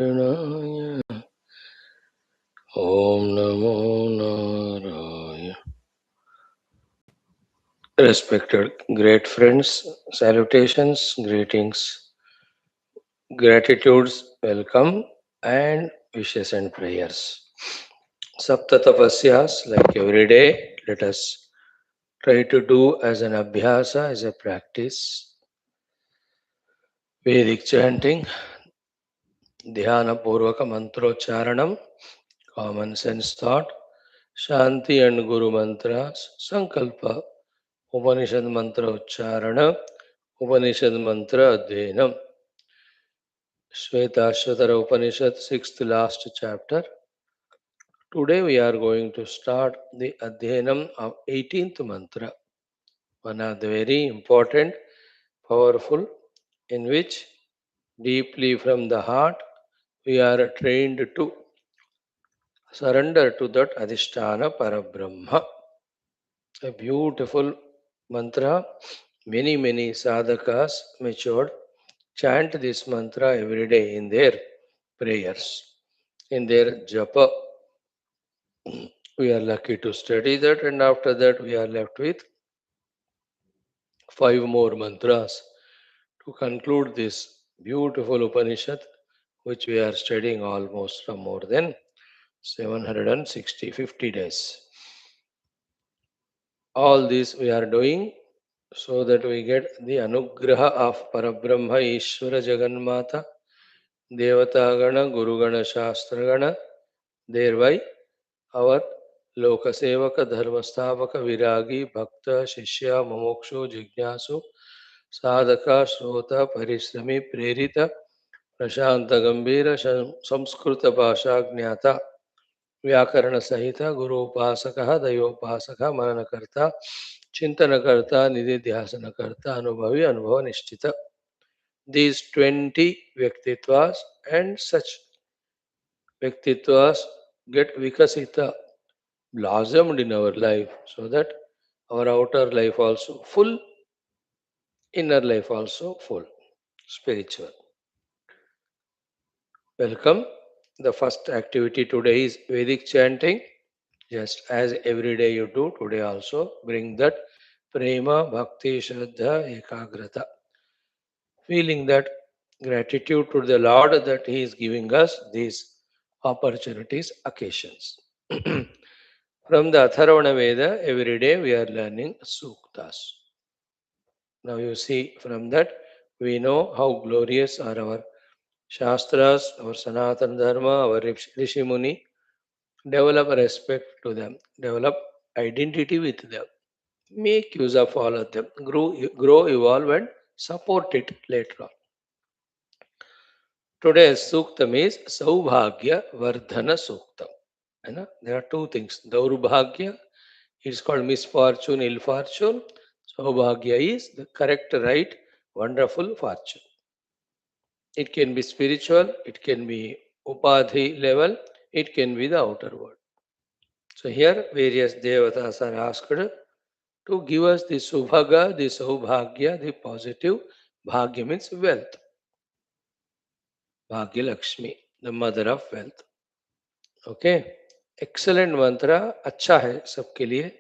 Narayana. Om Namo Narayana. Respected great friends, salutations, greetings, gratitudes, welcome, and wishes and prayers. Saptatapasyas, like every day, let us try to do as an abhyasa, as a practice, Vedic chanting, dhyana purvaka mantrocharanam, common sense thought, Shanti and Guru mantras, Sankalpa, Upanishad mantra Ucharana, Upanishad mantra Adhyanam. Shwethashwathara Upanishad, sixth last chapter. Today we are going to start the Adhyanam of 18th mantra, one of the very important, powerful, in which deeply from the heart we are trained to surrender to that Adhisthana Parabrahma. A beautiful mantra. Many sadhakas matured chant this mantra every day in their prayers, in their japa. We are lucky to study that, and after that, we are left with 5 more mantras to conclude this beautiful Upanishad, which we are studying almost from more than 50 days. All this we are doing so that we get the anugraha of Parabrahma Ishvara Jagannatha, Devatagana, Gurugana, Shastragana, thereby our Lokasevaka, Dharmasthavaka, Viragi, Bhakta, Shishya, Momokshu, Jignasu, Sadhaka, Shrota, Parishrami, Prerita, Prashanta Gambira, Samskrita Bhasha Gnata, Vyakarana Sahita, Guru Upasaka, Dayopasaka, Mananakarta, Chintanakarta, Nididhyasanakarta, Anubhavi, Anubhava Nishtita. These 20 Vyaktitwas and such Vyaktitwas get Vikasita, blossomed in our life so that our outer life also full, inner life also full, spiritual. Welcome. The first activity today is Vedic chanting. Just as every day you do, today also bring that prema, bhakti, shraddha, ekagrata. Feeling that gratitude to the Lord that He is giving us these opportunities, occasions. From the Atharvana Veda, every day we are learning suktas. Now you see from that we know how glorious are our Shastras, our Sanatana Dharma, our Rishi Muni. Develop respect to them, develop identity with them, make use of all of them, grow, evolve, and support it later on. Today's Suktam is Saubhagya Vardhana Suktam. There are two things. Daurbhagya, it's called misfortune, ill fortune. Saubhagya is the correct, right, wonderful fortune. It can be spiritual, it can be upadhi level, it can be the outer world. So here various devatas are asked to give us the subhaga, the saubhagya, the positive. Bhagya means wealth. Bhagya Lakshmi, the mother of wealth. Okay. Excellent mantra. अच्छा है सबके लिए.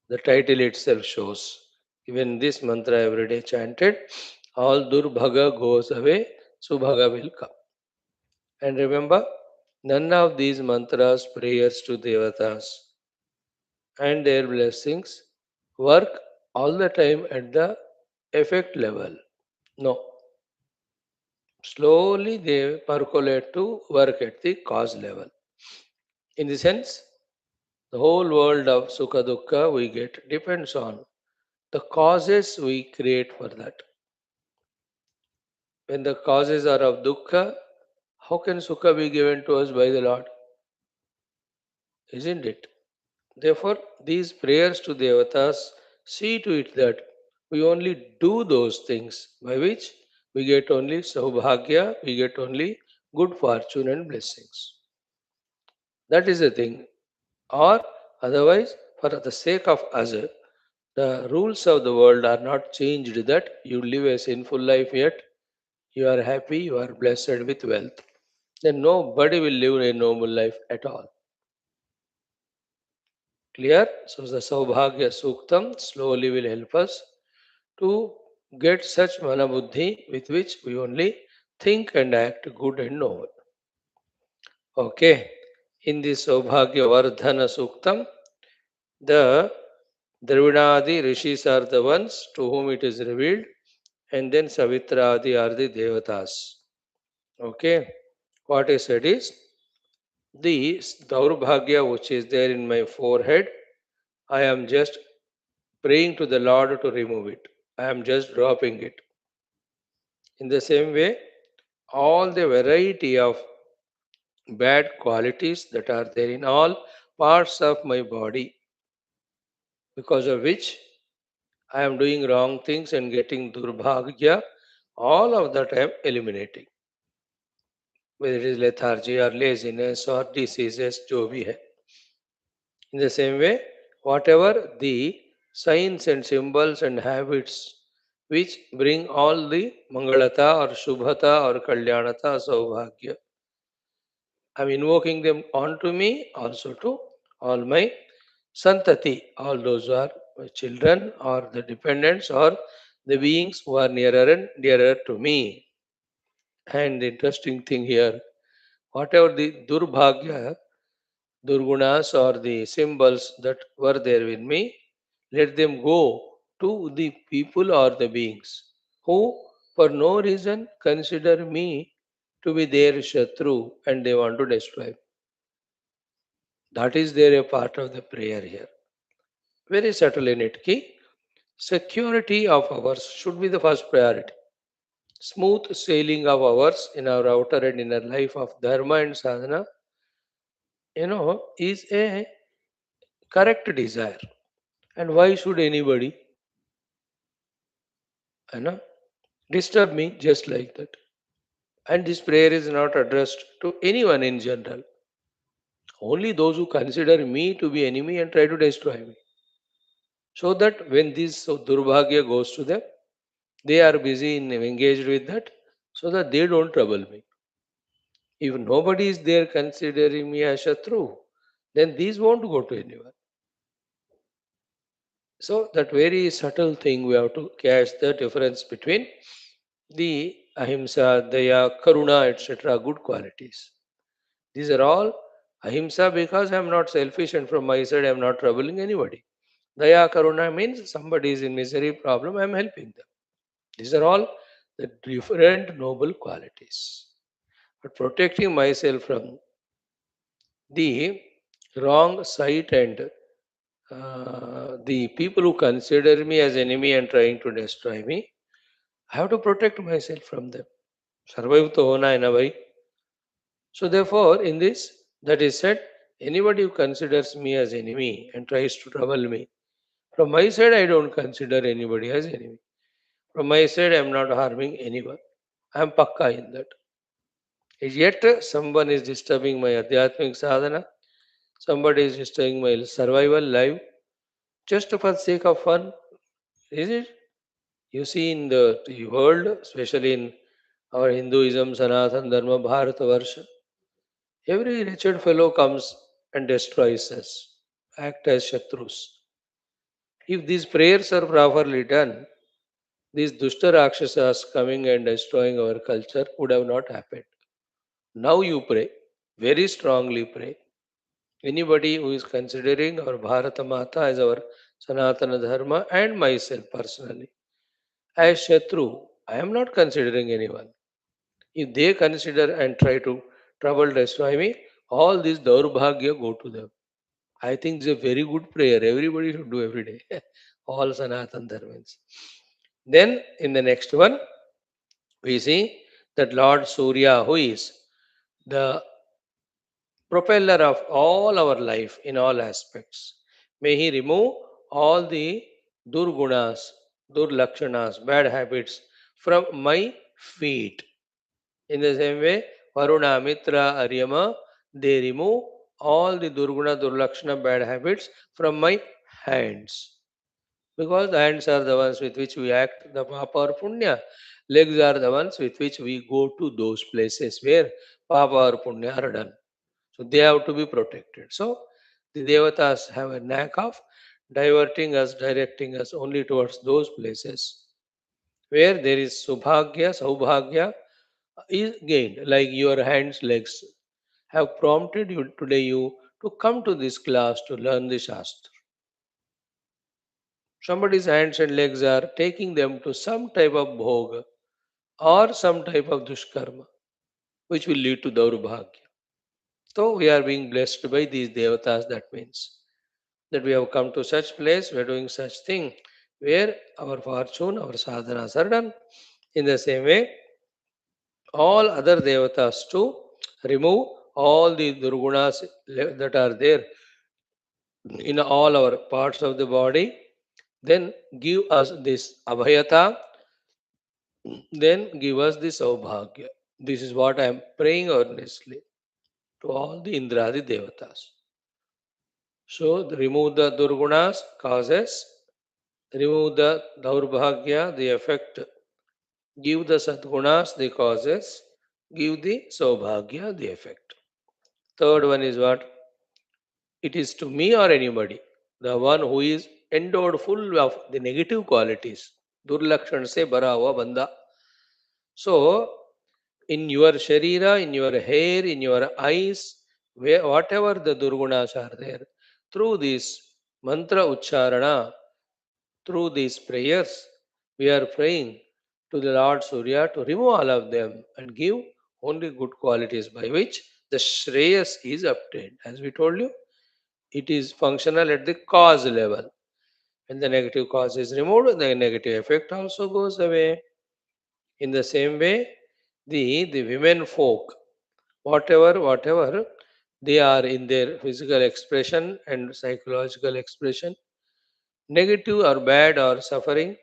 The title itself shows. Even this mantra every day chanted, all durbhaga goes away, subhaga will come. And remember, none of these mantras, prayers to devatas, and their blessings work all the time at the effect level. No. Slowly they percolate to work at the cause level. In the sense, the whole world of Sukha Dukkha we get depends on the causes we create for that. When the causes are of Dukkha, how can Sukha be given to us by the Lord? Isn't it? Therefore, these prayers to Devatas see to it that we only do those things by which we get only Saubhagya, we get only good fortune and blessings. That is the thing. Or otherwise, for the sake of us, the rules of the world are not changed that you live a sinful life yet you are happy, you are blessed with wealth. then nobody will live a noble life at all. Clear? So the Saubhagya Suktam slowly will help us to get such manabuddhi with which we only think and act good and noble. Okay. In this Saubhagya Vardhana Suktam, the Dravidadi rishis are the ones to whom it is revealed, and then Savitradi are the Devatas. Okay. What I said is the Daurbhagya which is there in my forehead, I am just praying to the Lord to remove it. I am just dropping it. In the same way, all the variety of bad qualities that are there in all parts of my body, because of which I am doing wrong things and getting durbhagya, all of that I am eliminating. Whether it is lethargy or laziness or diseases, jo bhi hai. In the same way, whatever the signs and symbols and habits which bring all the mangalata or shubhata or kalyanata, saubhagya, I am invoking them onto me, also to all my santati, all those who are my children or the dependents or the beings who are nearer and dearer to me. And the interesting thing here, whatever the durbhagya, durgunas or the symbols that were there with me, let them go to the people or the beings who, for no reason, consider me to be their shatru and they want to destroy me. That is there a part of the prayer here. Very subtle in it. Ki security of ours should be the first priority. Smooth sailing of ours in our outer and inner life of dharma and sadhana, is a correct desire. And why should anybody, you know, disturb me just like that? And this prayer is not addressed to anyone in general. Only those who consider me to be enemy and try to destroy me. So that when this durbhagya goes to them, they are busy in engaged with that, so that they don't trouble me. If nobody is there considering me as Shatru, then these won't go to anyone. So that very subtle thing we have to catch the difference between the ahimsa, daya, karuna, etc. good qualities. These are all ahimsa because I am not selfish and from my side I am not troubling anybody. Daya, karuna means somebody is in misery, problem, I am helping them. These are all the different noble qualities. But protecting myself from the wrong sight and the people who consider me as enemy and trying to destroy me, I have to protect myself from them. Survive to hona hai na bhai. So therefore, in this, that is said, anybody who considers me as enemy and tries to trouble me, from my side, I don't consider anybody as enemy. From my side, I am not harming anyone. I am pakka in that. Yet, someone is disturbing my adhyatmic sadhana, somebody is disturbing my survival life, just for sake of fun, is it? You see in the world, especially in our Hinduism, Sanatana Dharma, Bharata Varsha, every wretched fellow comes and destroys us, act as Shatrus. If these prayers are properly done, these Dushta Rakshasas coming and destroying our culture would have not happened. Now you pray, very strongly pray. Anybody who is considering our Bharata Mata as our Sanatana Dharma and myself personally as Shatru, I am not considering anyone. If they consider and try to trouble destroy me, all this Daurbhagya go to them. I think it's a very good prayer. Everybody should do every day. All Sanatan Dharmans. Then in the next one, we see that Lord Surya, who is the propeller of all our life in all aspects. May He remove all the durgunas, durlakshanas, bad habits from my feet. In the same way, Varuna, Mitra, Aryama, they remove all the durguna, durlakshana, bad habits from my hands. Because the hands are the ones with which we act the papa or punya. Legs are the ones with which we go to those places where papa or punya are done. So they have to be protected. So the devatas have a knack of diverting us, directing us only towards those places where there is subhagya, saubhagya is gained, like your hands, legs have prompted you today you to come to this class to learn the Shastra. Somebody's hands and legs are taking them to some type of bhoga or some type of dushkarma, which will lead to Daurbhagya. So we are being blessed by these devatas, that means that we have come to such place, we are doing such thing where our fortune, our sadhanas are done. In the same way, all other devatas to remove all the durgunas that are there in all our parts of the body, then give us this abhayata, then give us this saubhagya. This is what I am praying earnestly to all the Indradi devatas. So remove the durgunas, causes, remove the daurbhagya, the effect, give the sadgunas, the causes, give the saubhagya, the effect. Third one is what? It is to me or anybody, the one who is endowed full of the negative qualities. Durlakshan se bara hua banda. So, in your sharira, in your hair, in your eyes, whatever the durgunas are there, through this mantra ucharana, through these prayers, we are praying to the Lord Surya to remove all of them and give only good qualities by which the Shreyas is obtained. As we told you, it is functional at the cause level. When the negative cause is removed, the negative effect also goes away. In the same way, the women folk, whatever they are in their physical expression and psychological expression, negative or bad or suffering,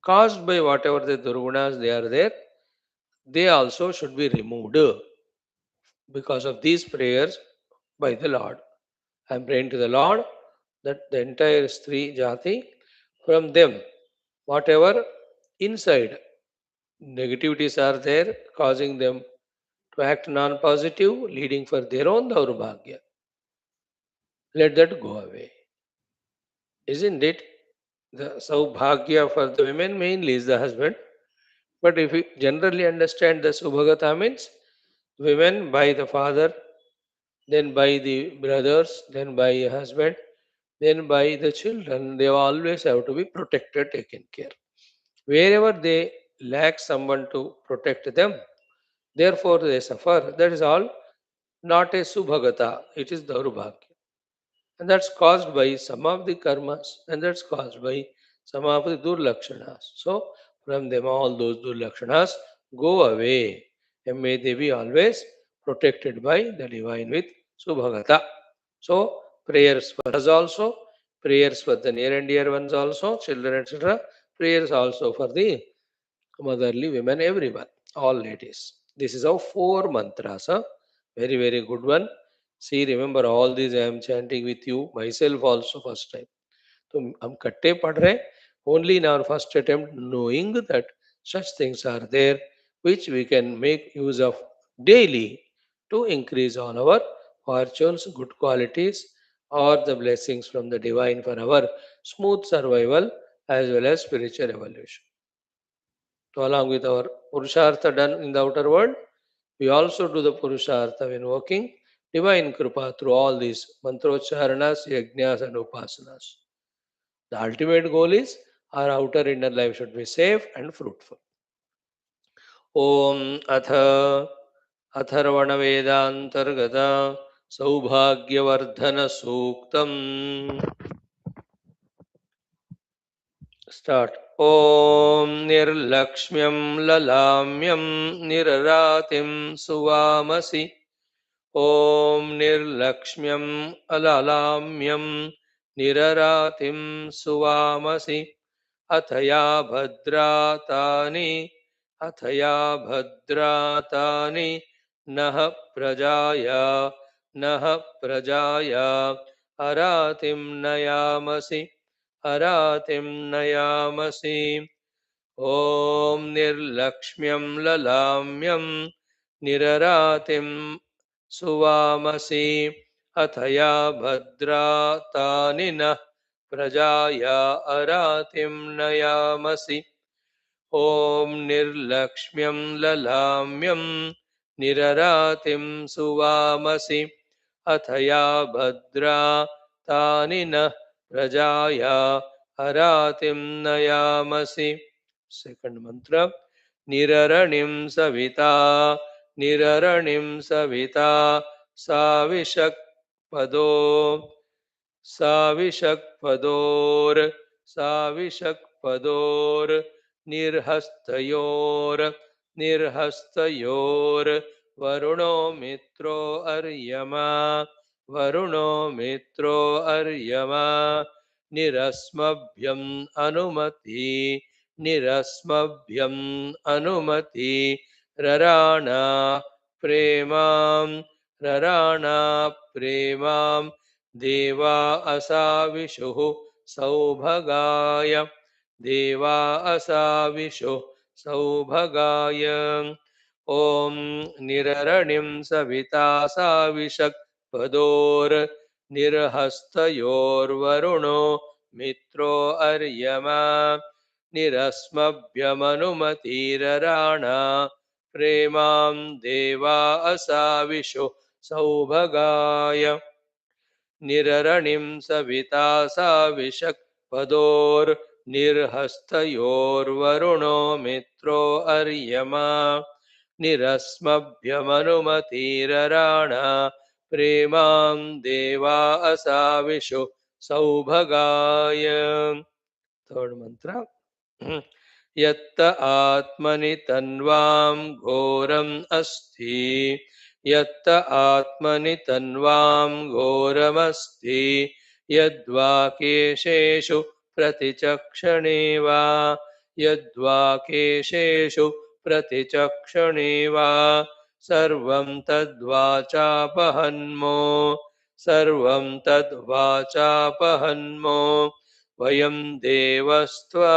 caused by whatever the durgunas they are there, they also should be removed because of these prayers by the Lord. I am praying to the Lord that the entire Stri Jati, from them, whatever inside negativities are there, causing them to act non-positive, leading for their own Daurbhagya. Let that go away. Isn't it? The Saubhagya for the women mainly is the husband. But if we generally understand the Subhagata means women by the father, then by the brothers, then by a husband, then by the children, they always have to be protected, taken care. Wherever they lack someone to protect them, therefore they suffer. That is all not a Subhagata, it is Daurabhagya. And that's caused by some of the karmas, and that's caused by some of the durlakshanas. So, from them, all those durlakshanas go away, and may they be always protected by the divine with Subhagata. So, prayers for us also, prayers for the near and dear ones also, children, etc. Prayers also for the motherly women, everyone, all ladies. This is our four mantras. Huh? Very, very good one. See, remember all these I am chanting with you, myself also first time. So, हम कट्टे पढ़ रहे only in our first attempt, knowing that such things are there which we can make use of daily to increase all our fortunes, good qualities, or the blessings from the divine for our smooth survival as well as spiritual evolution. So, along with our Purushartha done in the outer world, we also do the Purushartha when working divine Kripa through all these mantrocharanas, yajnas, and upasanas. The ultimate goal is our outer inner life should be safe and fruitful. Om Atha Atharvana Saubhagyavardhana Suktam. Start. Om Nirlakshmyam Lalamyam Niraratim Suvamasi. Om Nirlakshmyam Alalamyam Niraratim Suvamasi. Athaya Bhadratani Athaya Bhadratani Nah Prajaya Nah Prajaya Aratim Nayamasi Aratim Nayamasi Om Nirlakshmyam Lalamyam निररातिं सुवामसि अथया भद्रा तानि नः प्रजाया अरातिं नयामसि ॐ निर्लक्ष्म्यं ललाम्यं निररातिं सुवामसि अथया भद्रा तानि नः प्रजाया अरातिं नयामसि second मंत्र निररणिं सविता निररणिं सविता साविषक्पदो साविषक्पदोर् साविषक्पदोर् निर्हस्तयोर् निर्हस्तयोर् वरुणो मित्रो अर्यमा वरुणो मित्रो अर्यमा निरस्मभ्यम् अनुमति निरस्मभ्यम् अनुमति रराणा प्रेमां रराणा प्रेमां देवा असाविषुः सौभगाय देवा असाविषुः सौभगाय ॐ निररणिं सविता साविषक्पदोर् निर्हस्तयोर्वरुणो मित्रो अर्यमा निरस्मभ्यमनुमतिरराणा प्रेमां देवा असाविषुः सौभगाय निररणिं सविता साविषक्पदोर्निर्हस्तयोर्वरुणो मित्रो अर्यमा निरस्मभ्यमनुमतिरराणा प्रेमां देवा असाविषुः सौभगाय थर्ड मंत्र यत्त आत्मनि तन्वां घोरम् अस्ति यत्त आत्मनि तन्वां घोरमस्ति यद्वा केशेषु प्रतिचक्षणे वा यद्वा केशेषु प्रतिचक्षणे वा सर्वं तद्वाचापहन्मो सर्वं तद्वाचापहन्मो वयं देवस्त्वा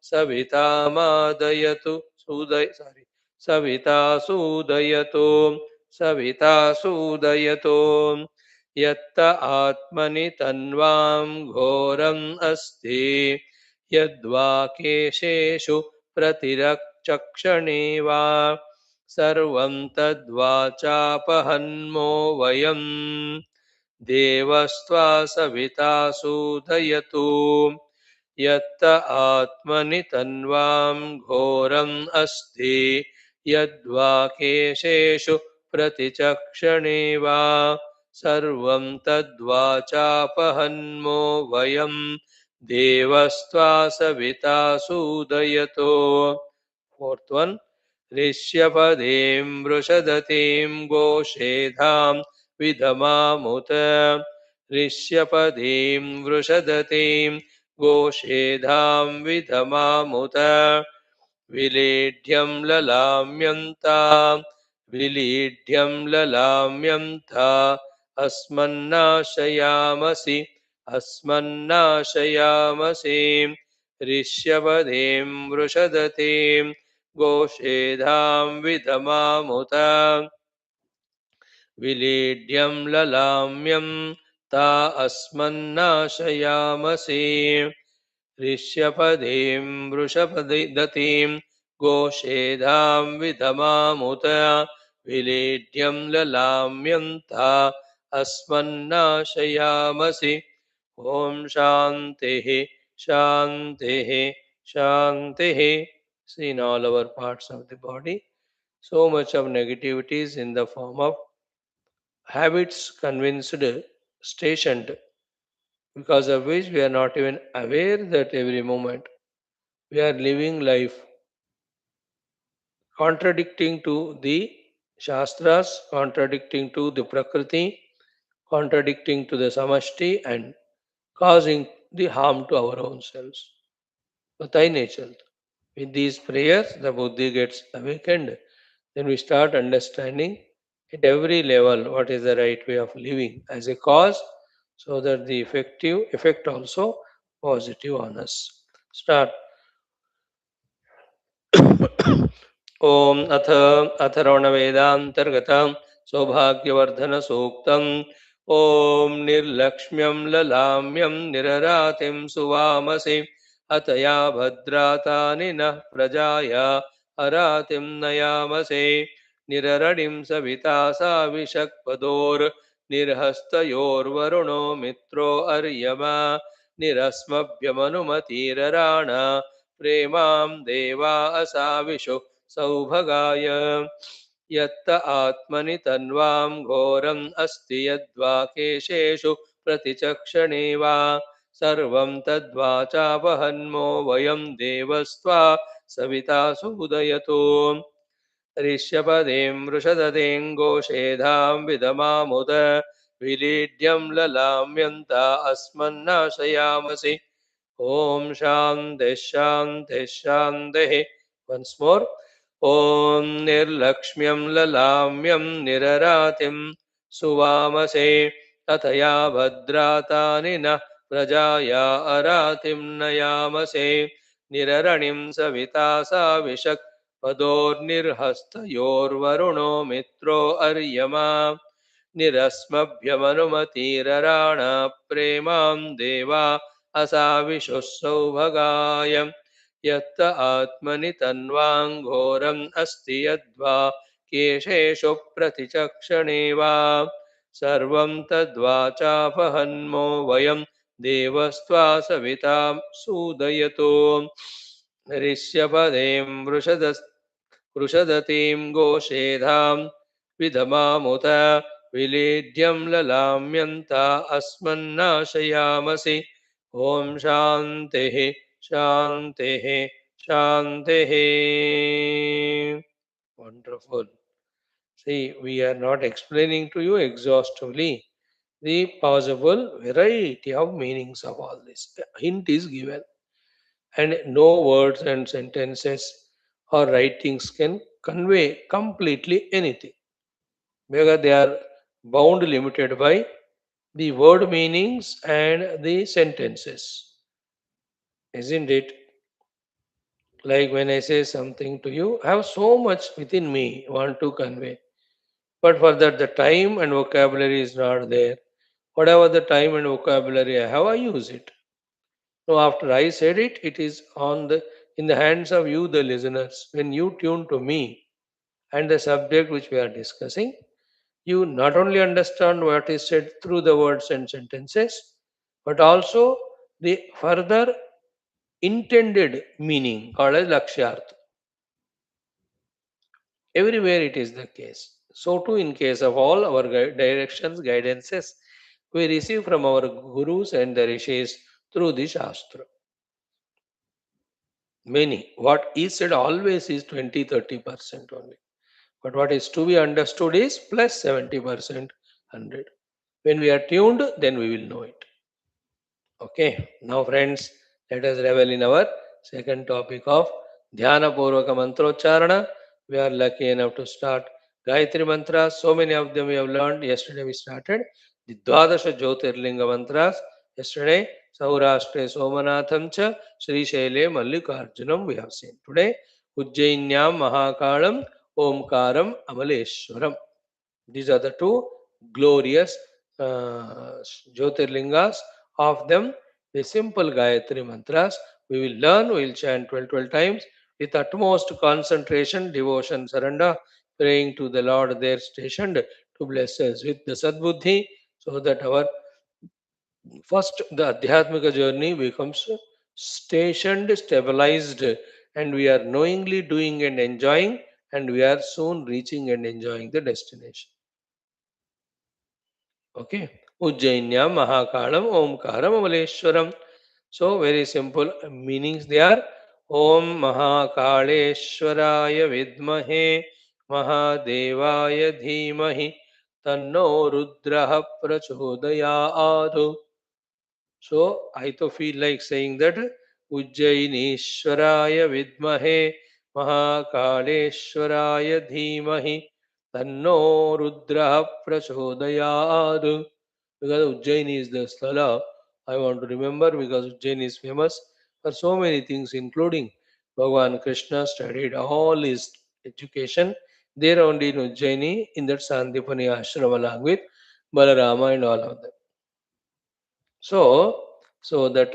सविता मादयतु सविता सूदयतु यत्त आत्मनि तन्वां घोरम् अस्ति यद्वा केशेषु प्रतिरचक्षणे वा सर्वं तद्वाचापहन्मो वयं देवस्त्वा सविता सूदयतु यत्त आत्मनि तन्वां घोरम् अस्ति यद्वा केशेषु प्रतिचक्षणे वा सर्वं तद्वाचापहन्मो वयं देवस्त्वा सविता सूदयतु फोर्थ वन ऋष्यपदें वृषदतीं गोषेधां विधमामुत ऋष्यपदीं वृषदतीं गोषेधां विधमामुत विलीढ्यं ललाम्यन्ता अस्मन्नाशयामसि ऋष्यपदीं वृषदतीं गोषेधां विधमामुत विलीढ्यं ललाम्यं ता अस्मन्नाशयामसि ऋष्यपदीं वृषदतीं गोषेधां विधमामुत विलीढ्यं ललाम्यं ता अस्मन्नाशयामसि ॐ शान्तिः शान्तिः शान्तिः See in all our parts of the body so much of negativities in the form of habits convinced stationed, because of which we are not even aware that every moment we are living life contradicting to the shastras, contradicting to the prakriti, contradicting to the samashti, and causing the harm to our own selves. Patai nature. With these prayers, the buddhi gets awakened. Then we start understanding at every level what is the right way of living as a cause, so that the effect also positive on us. Start. ॐ अथर्वणवेदान्तर्गतं सौभाग्यवर्धनसूक्तम् ॐ निर्लक्ष्म्यं ललाम्यं निररातिं सुवामसि अतया भद्रातानि नः प्रजाया हरातिं नयामसे निररणिं सविता साविशक्पदोर्निर्हस्तयोर्वरुणो मित्रो अर्यमा निरस्मभ्यमनुमतिरराणा प्रेमां देवा असाविषु सौभगाय यत्त आत्मनि तन्वां घोरम् अस्ति यद्वा केशेषु प्रतिचक्षणे वा सर्वं तद्वाचापहन्मो वयं देवस्त्वा Savita सुदयतो ऋष्यपदें वृषददें गोषेधां विदमामुद विलीढ्यं ललाम्यन्ता अस्मन्नाशयामसि Om Shanti Shanti Shanti. Once more. Om Nirlakshmyam Lalamyam Niraratim Suvamase Tataya Bhadratani Na Prajaya Aratim Nayamase Niraranim Savita Savishak Pador Nirhastayor Varuno Mitro Aryama निरस्मभ्यमनुमतिरराण प्रेमां देवा असाविशुः सौभगाय यत्त आत्मनि तन्वां घोरम् अस्ति यद्वा केशेषु प्रतिचक्षणे वा सर्वं तद्वाचापहन्मो वयं देवस्त्वा सवितां सूदयतो ऋष्यपदें वृषदतीं गोषेधां विधमामुत विलीढ्यं ललाम्यन्ता अस्मन्नाशयामसि ॐ शान्तिः शान्तिः शान्तिः. Wonderful. See, we are not explaining to you exhaustively the possible variety of meanings of all this. A hint is given, and no words and sentences or writings can convey completely anything because they are bound limited by the word meanings and the sentences, isn't it? Like when I say something to you, I have so much within me want to convey, but for that the time and vocabulary is not there. Whatever the time and vocabulary I have, I use it. So after I said it, it is on the in the hands of you, the listeners. When you tune to me and the subject which we are discussing, you not only understand what is said through the words and sentences, but also the further intended meaning called as lakshyartha. Everywhere it is the case. So too in case of all our directions, guidances, we receive from our gurus and the rishis through the shastra. Many. What is said always is 20-30% only. But what is to be understood is plus 70%, 100. When we are tuned, then we will know it. Okay, now friends, let us revel in our second topic of Dhyana Purvaka Mantrocharana. We are lucky enough to start Gayatri Mantras. So many of them we have learned. Yesterday we started the Dwadasha Jyotirlinga Mantras. Yesterday, Saurashtre Somanatham Cha Sri Shaile Mallikarjunam we have seen. Today, Ujjainyam Mahakalam Omkaram Amaleshwaram. These are the two glorious Jyotirlingas. Of them, the simple Gayatri mantras we will learn, we will chant 12 times with utmost concentration, devotion, surrender, praying to the Lord there stationed to bless us with the Sadbuddhi so that our first, the Adhyatmika journey becomes stationed, stabilized, and we are knowingly doing and enjoying, and we are soon reaching and enjoying the destination. Okay. Ujjainyam Mahakalam Omkaram Amaleshwaram. So very simple meanings they are. Om Mahakaleshwaraya Vidmahe Mahadevaya Dhimahi Tanno Rudraha Prachodayadu. So I to feel like saying that Ujjainishwaraya Vidmahe Mahakaleshwaraya Dhimahi Tanno Rudraha Prachodayadu. Because Ujjain is the sthala I want to remember because Ujjain is famous for so many things, including Bhagavan Krishna studied all his education. There only in Ujjaini, in that Sandipani ashram along with Balarama and all of them. So, so that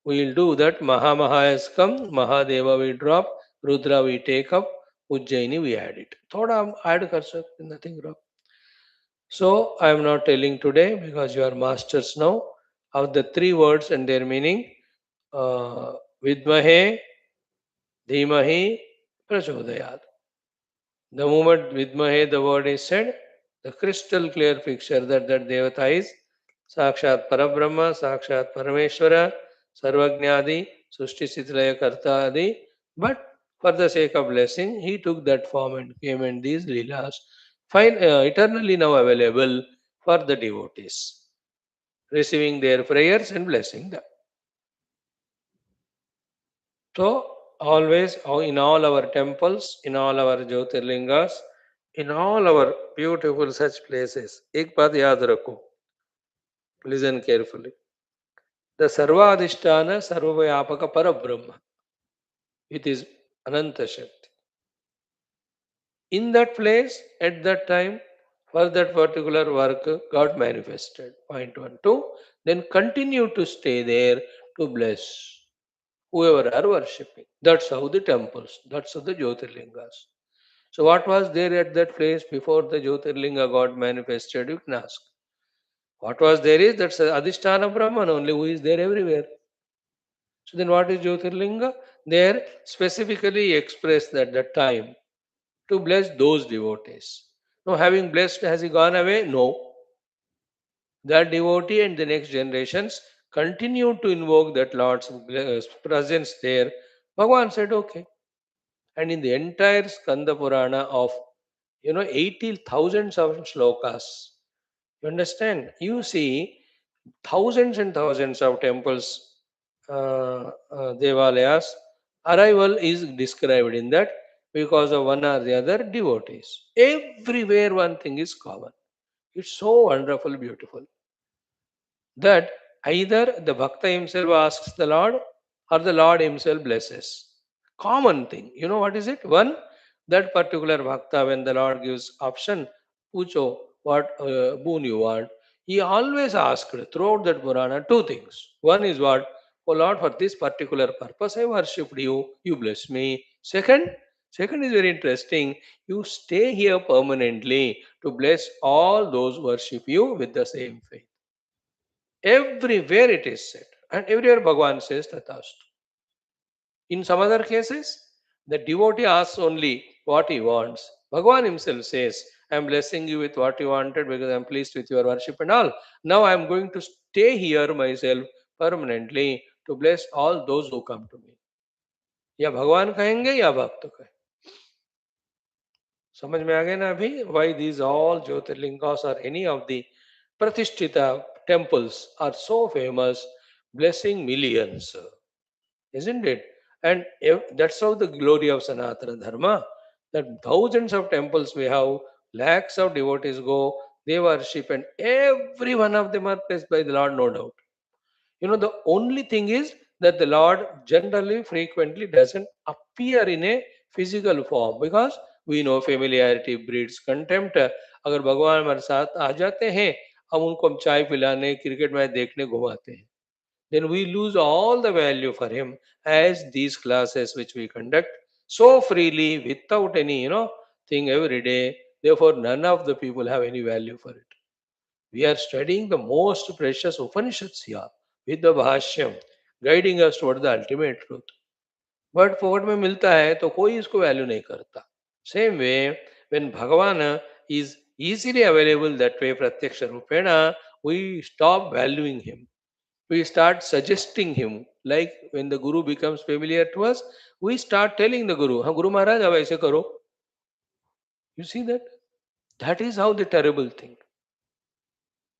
we will do that. Maha has come, Mahadeva we drop, Rudra we take up, Ujjaini we add it. Thoda हम add कर सकते, nothing wrong. So I am not telling today because you are masters now of the three words and their meaning. Vidmahe, Dhimahi, Prachodayat. The moment Vidmahe, the word is said, the crystal clear picture that that Devata is Sakshat Parabrahma, Sakshat Parameshwara, Sarvajnadi, Sushti Sitlaya Karta Adi. But for the sake of blessing, he took that form and came, and these Leelas find eternally now available for the devotees, receiving their prayers and blessing them. So, always in all our temples, in all our Jyotirlingas, in all our beautiful such places, एक बात याद रखो, listen carefully. The Sarvadhisthana Sarvayapaka Parabrahma, it is Ananta Shakti. In that place, at that time, for that particular work, God manifested. Point 1. 2. Then continue to stay there to bless whoever are worshipping. That's how the temples, that's how the Jyotirlingas. So, what was there at that place before the Jyotirlinga got manifested? You can ask. What was there is that's Adhisthana Brahman only, who is there everywhere. So, then what is Jyotirlinga? There specifically expressed at that time to bless those devotees. Now, having blessed, has he gone away? No. That devotee and the next generations continue to invoke that Lord's presence there. Bhagavan said, okay. And in the entire Skanda Purana of 80,000 of shlokas, you understand? You see thousands and thousands of temples, devalayas, arrival is described in that because of one or the other devotees. Everywhere one thing is common. It's so wonderful, beautiful that either the Bhakta himself asks the Lord or the Lord himself blesses. Common thing. You know what is it? One, that particular Bhakta, when the Lord gives option, Pucho, what boon you want, he always asked throughout that Purana two things. One is what? Oh Lord, for this particular purpose I worshipped you, you bless me. Second is very interesting. You stay here permanently to bless all those who worship you with the same faith. Everywhere it is said. And everywhere Bhagavan says Tathastu. In some other cases, the devotee asks only what he wants. Bhagavan himself says, I am blessing you with what you wanted because I am pleased with your worship and all. Now I am going to stay here myself permanently to bless all those who come to me. या भगवान कहेंगे या भक्त कहें. समझ में आ गया ना अभी? Why these all Jyotirlingas or any of the Pratishtita temples are so famous, blessing millions, isn't it? And that's how the glory of Sanatana Dharma, that thousands of temples we have, lakhs of devotees go, they worship, and every one of them are blessed by the Lord, no doubt. The only thing is that the Lord generally, frequently doesn't appear in a physical form because we know familiarity breeds contempt. अगर भगवान हमारे साथ आ जाते हैं, हम उनको हम चाय पिलाने, क्रिकेट मैच देखने घुमाते हैं, then we lose all the value for him as these classes which we conduct so freely without any thing every day. Therefore, none of the people have any value for it. We are studying the most precious Upanishads here with the Bhashyam guiding us toward the ultimate truth. But फोकट में मिलता है तो कोई इसको value नहीं करता. Same way, when Bhagavan is easily available that way, Pratyaksha Rupena, we stop valuing him. We start suggesting him. Like when the Guru becomes familiar to us, we start telling the Guru, Guru Maharaj, ab aise karo. You see that? That is how the terrible thing.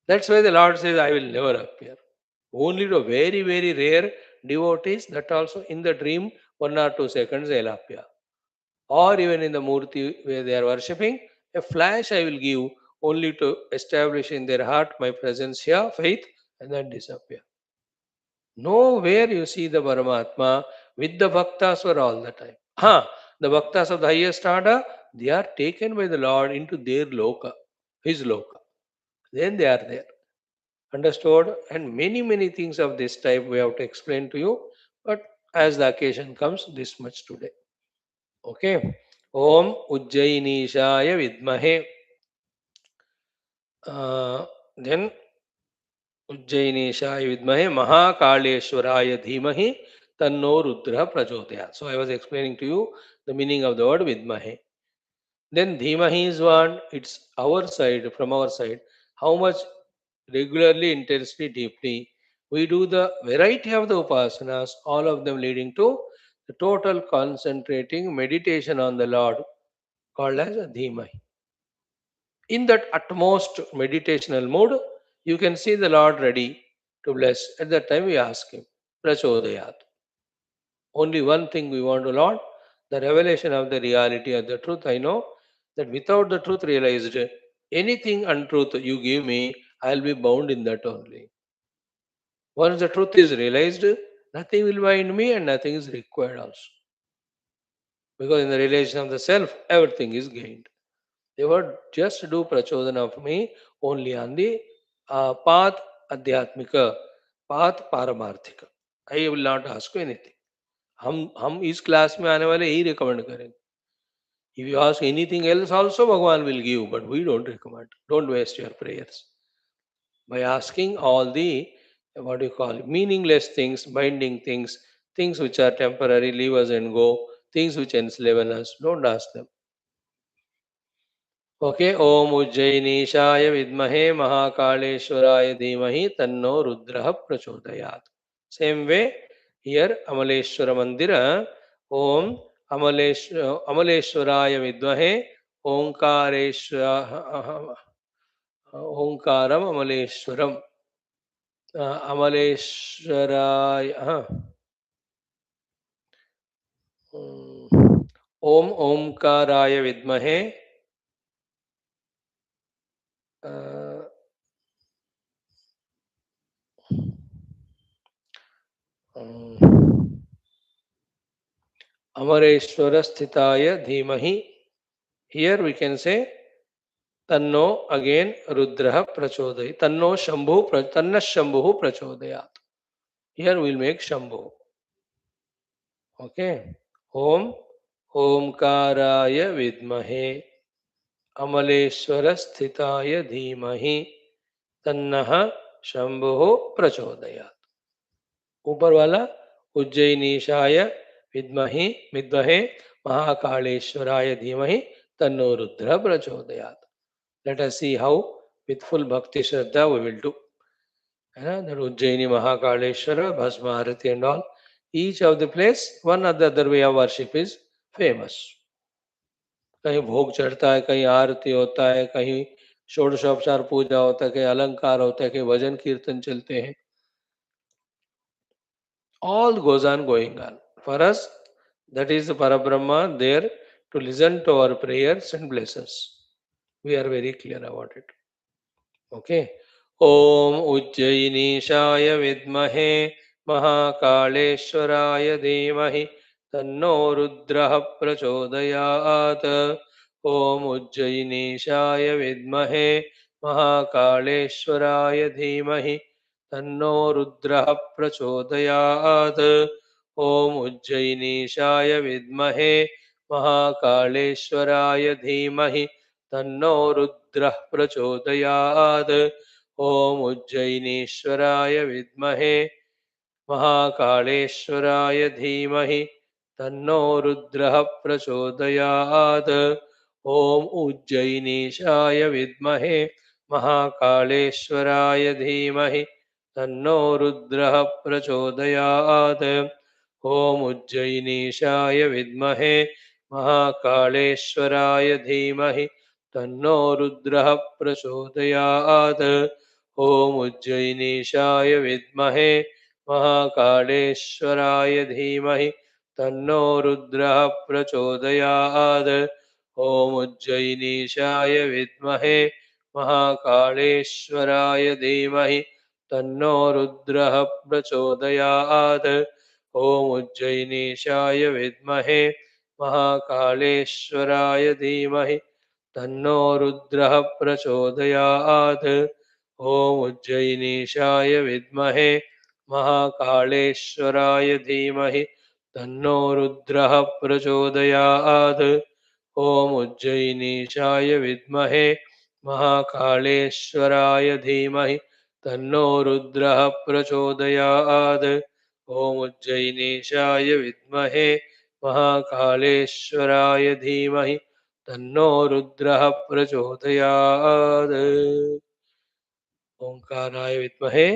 That's why the Lord says, I will never appear. Only to very, very rare devotees, that also in the dream, 1 or 2 seconds they'll appear. Or even in the Murti where they are worshipping, a flash I will give only to establish in their heart my presence here, faith, and then disappear. Nowhere you see the Paramatma with the Bhaktas for all the time. The bhaktas of the highest order, they are taken by the Lord into their loka, his loka. Then they are there. Understood? And many things of this type we have to explain to you. But as the occasion comes, this much today. Okay. Om Ujjainishaya Vidmahe. Then Ujjainishaya Vidmahe Mahakaleshwaraya Dhimahi Tanno Rudra Prachodaya. So I was explaining to you the meaning of the word Vidmahe. Then Dhimahi is what? It's our side, from our side. How much regularly, intensely, deeply we do the variety of the upasanas, all of them leading to the total concentrating meditation on the Lord, called as a Dhimahi. In that utmost meditational mode, you can see the Lord ready to bless. At that time, we ask Him, Prachodayat. Only one thing we want to Lord, the revelation of the reality of the truth. I know that without the truth realized, anything untruth you give me, I'll be bound in that only. Once the truth is realized, nothing will bind me and nothing is required also. Because in the realization of the self, everything is gained. They would just do prachodana of me only on the path adhyatmika, path paramarthika. I will not ask you anything. हम इस class में आने वाले यही recommend करेंगे. If you ask anything else also, Bhagwan will give, but we don't recommend. Don't waste your prayers by asking all the, what do you call it, meaningless things, binding things, things which are temporary, leave us and go, things which enslave us. Don't ask them. Okay, Om Ujjainishaya Vidmahe Mahakaleshwaraya Dhimahi Tanno Rudraha Prachodayat. Same way, here Amaleshwara Mandira, Om Amaleshwaraya Vidmahe Omkareshwara Omkaram Amaleshwaram Amaleshwaraya Om Omkaraya Vidmahe Amareshwara Sthitaya Dhimahi. Here we can say Tanno again Rudraha Prachodayat. Tanno Shambhu Tanna Shambhu Prachodayat. Here we'll make Shambhu. Okay. Om Omkaraya Vidmahe Amaleshwara Sthitaya Dhimahi Tannaha Shambhu Prachodayat. ऊपर वाला उज्जयिनीशाय विद्महे महाकालेश्वराय धीमहि तन्नो रुद्र प्रचोदयात्. Let us see how with full bhakti shraddha we will do. That Ujjaini Mahakaleshwara, Bhasma Arati and all. Each of the place, one or the other way of worship is famous. कहीं भोग चढ़ता है, कहीं आरती होता है, कहीं षोडशोपचार पूजा होता है, कहीं अलंकार होता है, कहीं भजन कीर्तन चलते हैं. All goes on going on. For us, that is the Parabrahma there to listen to our prayers and bless us. We are very clear about it. Okay. Om Ujjainishaya Vidmahe Mahakaleshwaraya Dhimahi Tanno Rudraha Prachodayat. Om Ujjainishaya Vidmahe Mahakaleshwaraya Dhimahi Tanno Rudraha Prachodayat. Om Ujjainishaya Vidmahe Mahakaleshwaraya Dhimahi Tanno Rudrah Prachodayat. Om Ujjainishwaraya Vidmahe Mahakaleshwaraya Dhimahi Tanno Rudrah Prachodayat. Om Ujjainishaya Vidmahe Mahakaleshwaraya Dhimahi Tanno Rudrah Prachodayat. Om Ujjainishaya Vidmahe Mahakaleshwaraya Dhimahi Tanno Rudrah Prachodayat. Om Ujjainishaya Vidmahe Mahakaleshwaraya Dhimahi Tanno Rudrah Prachodayat. Om Ujjainishaya Vidmahe Mahakaleshwaraya Dhimahi Tanno Rudrah Prachodayat. Om Ujjainishaya Vidmahe महाकालेश्वराय धीमहि तन्नो रुद्रः प्रचोदयात्। ॐ उज्जयिनीशाय विद्महे महाकालेश्वराय धीमहि तन्नो रुद्रः प्रचोदयात्। ॐ उज्जयिनीशाय विद्महे महाकालेश्वराय धीमहि तन्नो रुद्रः प्रचोदयात्। ॐ उज्जयिनीशाय विद्महे महाकालेश्वराय धीमहि तन्नो रुद्रः प्रचोदयात्। ओंकाराय विद्महे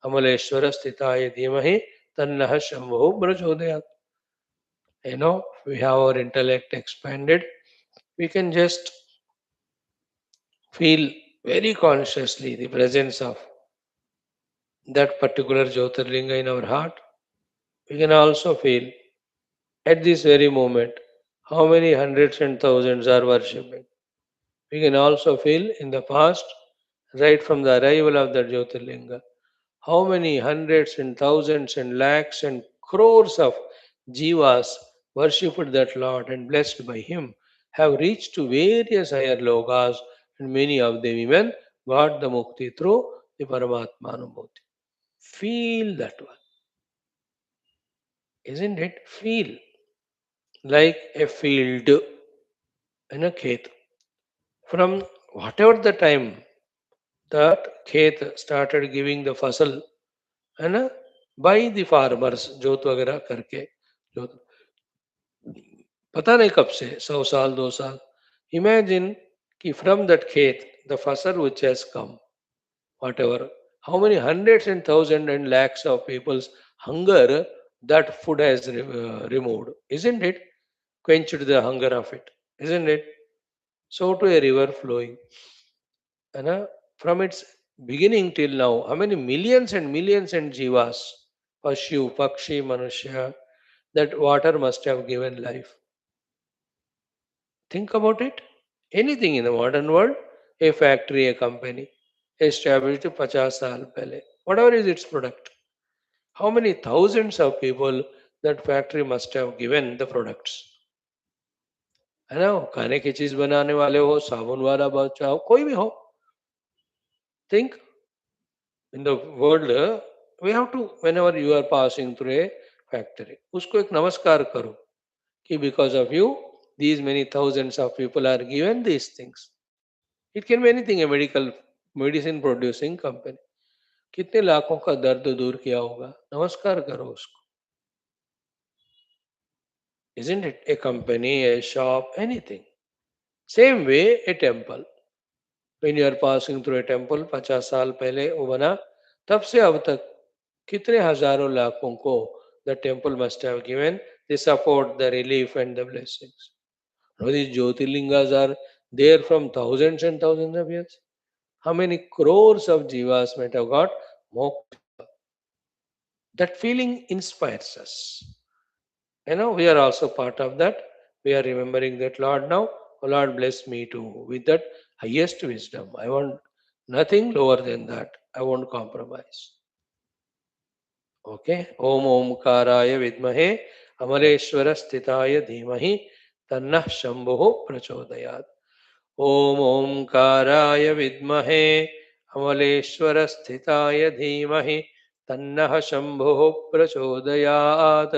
अमलेश्वर स्थिताय धीमहि तन्नः शंभुः प्रचोदयात्. We have our intellect expanded. We can just feel very consciously the presence of that particular Jyotirlinga in our heart. We can also feel at this very moment how many hundreds and thousands are worshipping. We can also feel in the past, right from the arrival of the Jyotirlinga, how many hundreds and thousands and lakhs and crores of jivas worshipped that Lord and blessed by Him have reached to various higher lokas, and many of them even got the mukti through the Paramatma Anubhuti. Feel that one, isn't it? Feel like a field in a khet. From whatever the time that khet started giving the fasal, है ना, by the farmers, जोत वगैरह करके, जोत पता नहीं कब से, 100 साल 2 साल. Imagine कि from that खेत the fasal which has come, whatever, how many hundreds and thousands and lakhs of people's hunger that food has removed, isn't it? Quenched the hunger of it, isn't it? So to a river flowing, है ना, from its beginning till now, how many millions and jivas, Pashyu, Pakshi, Manushya, that water must have given life. Think about it. Anything in the modern world, a factory, a company, established 50 saal pehle, whatever is its product, how many thousands of people that factory must have given the products. है ना, खाने की चीज बनाने वाले हो, साबुन वाला बच्चा हो, कोई भी हो. Think in the world, we have to, whenever you are passing through a factory, उसको एक नमस्कार करो कि because of you, these many thousands of people are given these things. It can be anything, a medical medicine producing company. कितने लाखों का दर्द दूर किया होगा, नमस्कार करो उसको. Isn't it? A company, a shop, anything. Same way, a temple. When you are passing through a temple, 50 साल पहले वो बना, तब से अब तक कितने हजारों लाखों को the temple must have given the support, the relief and the blessings. Now these Jyotirlingas are there from thousands and thousands of years. How many crores of jivas might have got moksha? That feeling inspires us. We are also part of that. We are remembering that Lord now. Oh Lord, bless me too with that highest wisdom. I want nothing lower than that. I won't compromise. Okay. Om Omkaraya Vidmahe Amaleshwara Sthitaya Dhimahi Tannah Shambhu Prachodayat. ॐ ओंकाराय विद्महे अमलेश्वरस्थिताय धीमहि तन्नः शंभुः प्रचोदयात्.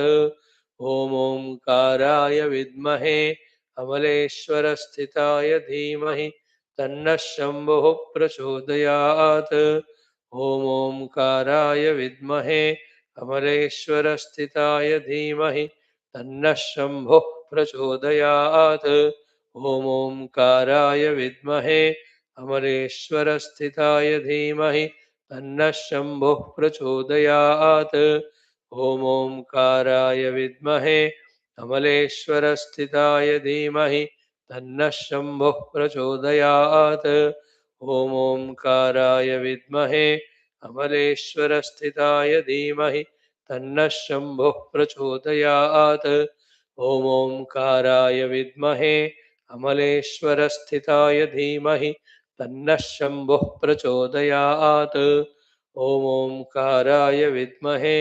ॐ ओंकाराय विद्महे अमलेश्वरस्थिताय धीमहि तन्नः शंभुः प्रचोदयात्. ॐ ओंकाराय विद्महे अमलेश्वरस्थिताय धीमहि तन्नः शंभुः प्रचोदयात्. ॐ ओंकाराय विद्महे अमरेश्वरस्थिताय धीमहि तन्नः शंभुः प्रचोदयात्. ॐ ओंकाराय विद्महे अमलेश्वरस्थिताय धीमहि तन्नः शंभुः प्रचोदयात्. ॐ ओंकाराय विद्महे अमलेश्वरस्थिताय धीमहि तन्नः शंभुः प्रचोदयात्. ॐ ओंकाराय विद्महे अमलेश्वरस्थिताय धीमहि तन्नः शंभुः प्रचोदयात्. ॐ ओंकाराय विद्महे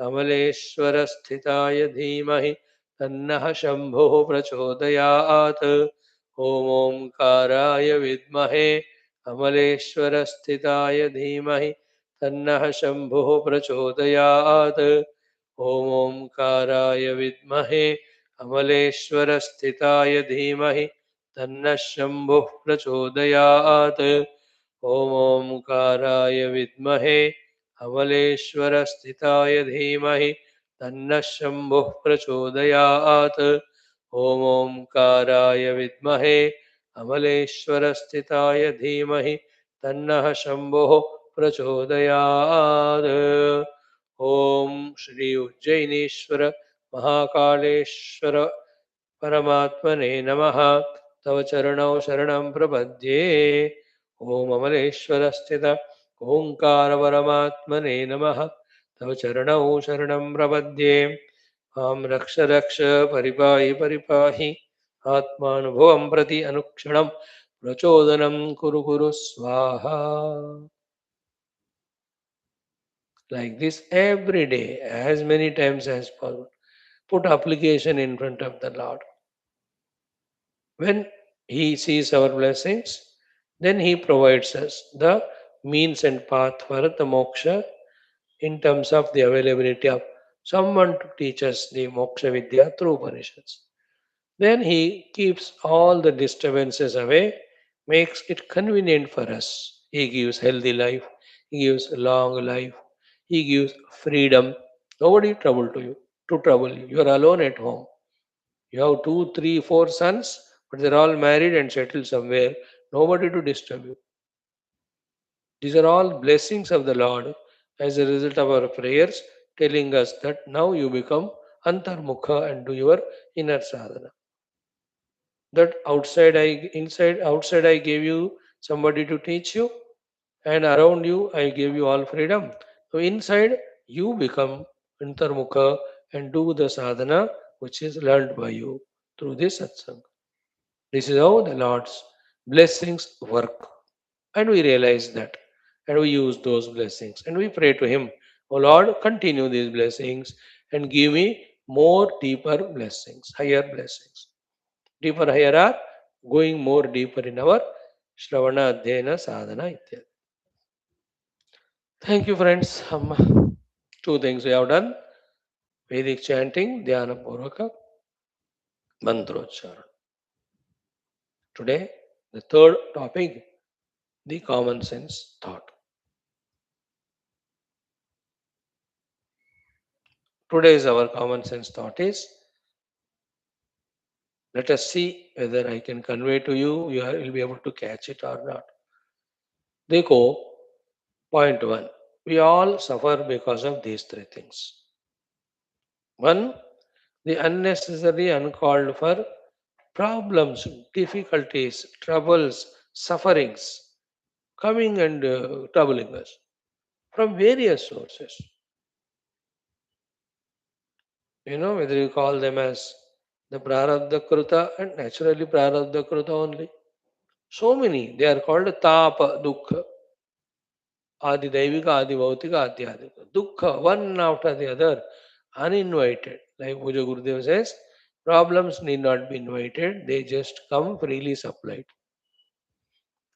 अमलेश्वरस्थिताय धीमहि तन्नः शम्भुः प्रचोदयात्। ॐ ओङ्काराय विद्महे अमलेश्वरस्थिताय धीमहि तन्नः शम्भुः प्रचोदयात्। ॐ ओङ्काराय विद्महे अमलेश्वरस्थिताय धीमहि तन्नः शम्भुः प्रचोदयात्। ॐ ओङ्काराय विद्महे अमलेश्वरस्थिताय धीमहि तन्नः शम्भुः प्रचोदयात्। ॐ ओङ्काराय विद्महे अमलेश्वरस्थिताय धीमहि तन्नः शम्भुः प्रचोदयात्। ॐ श्री उज्जयिनीश्वर महाकालेश्वर परमात्मने नमः। तव चरणौ शरणं प्रपद्ये। ॐ अमलेश्वरस्थित ओङ्कारपरमात्मने नमः। तव चरणौ शरणं प्रपद्ये। मां रक्ष रक्ष परिपाहि परिपाहि आत्मानुभवं प्रति अनुक्षणं प्रचोदनं कुरु कुरु स्वाहा. Like this every day, as many times as possible. Put application in front of the Lord. When He sees our blessings, then He provides us the means and path for the moksha in terms of the availability of someone to teach us the moksha vidya through Upanishads. Then He keeps all the disturbances away, makes it convenient for us. He gives healthy life, He gives long life, He gives freedom. Nobody to trouble you. You are alone at home. You have two, three, four sons, but they're all married and settled somewhere. Nobody to disturb you. These are all blessings of the Lord as a result of our prayers, telling us that now you become antarmukha and do your inner sadhana. That outside I gave you somebody to teach you, and around you I gave you all freedom. So inside you become antarmukha and do the sadhana which is learned by you through this satsang. This is how the Lord's blessings work. And we realize that. And we use those blessings. And we pray to Him, Oh Lord, continue these blessings and give me more deeper blessings, higher blessings. Deeper, higher are going more deeper in our Shravana, Adhyayana, Sadhana, Ityadi. Thank you, friends. Two things we have done Vedic chanting, Dhyana Purvaka, Mantrocharan. Today, the third topic, the common sense thought. Today's our common sense thought is let us see whether I can convey to you, will be able to catch it or not. देखो, point one. We all suffer because of these three things. One, the unnecessary, uncalled for problems, difficulties, troubles, sufferings coming and troubling us from various sources. Whether you call them as the prarabdha kruta and naturally prarabdha kruta only. So many, they are called tapa, dukkha, adi daivika, adi bhautika, adhyadika. Dukkha, one after the other, uninvited. Like Puja Gurudev says, problems need not be invited, they just come freely supplied.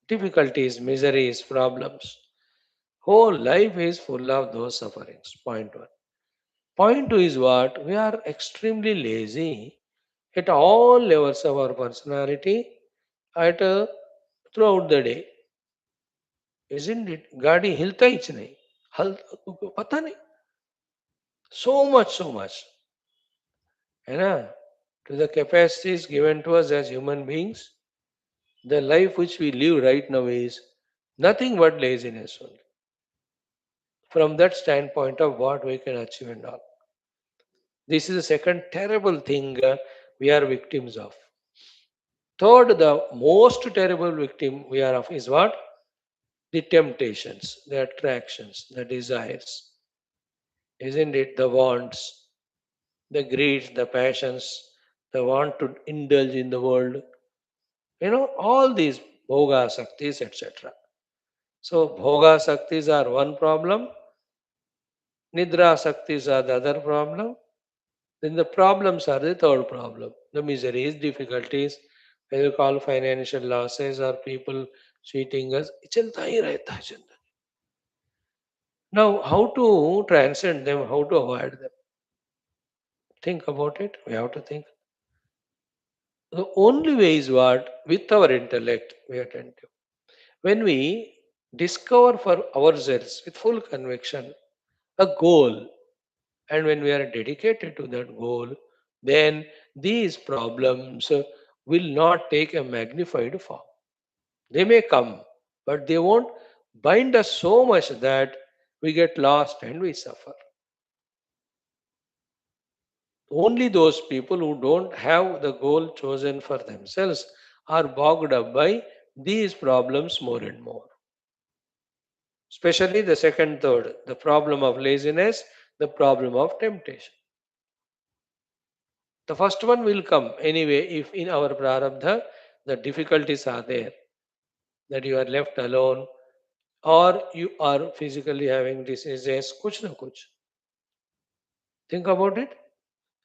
Difficulties, miseries, problems. Whole life is full of those sufferings. Point one. Point two is what? We are extremely lazy at all levels of our personality at throughout the day. Isn't it? गाड़ी हिलता ही नहीं हल पता नहीं so much है ना to the capacities given to us as human beings the life which we live right now is nothing but laziness only from that standpoint of what we can achieve and all. This is the second terrible thing we are victims of. Third, the most terrible victim we are of is what? The temptations, the attractions, the desires. Isn't it? The wants, the greeds, the passions, the want to indulge in the world. All these bhoga saktis, etc. So, bhoga saktis are one problem, nidra saktis are the other problem, Then the problems are the third problem. The miseries, difficulties, whether called financial losses or people cheating us. चलता ही रहता है जिंदगी. Now, how to transcend them, how to avoid them? Think about it. We have to think. The only way is what? With our intellect, we attend to. When we discover for ourselves with full conviction a goal, and when we are dedicated to that goal, then these problems will not take a magnified form. They may come, but they won't bind us so much that we get lost and we suffer. Only those people who don't have the goal chosen for themselves are bogged up by these problems more and more. Especially the second, third, the problem of laziness, the problem of temptation. The first one will come anyway if in our prarabdha the difficulties are there, that you are left alone or you are physically having diseases, kuch na kuch. Think about it.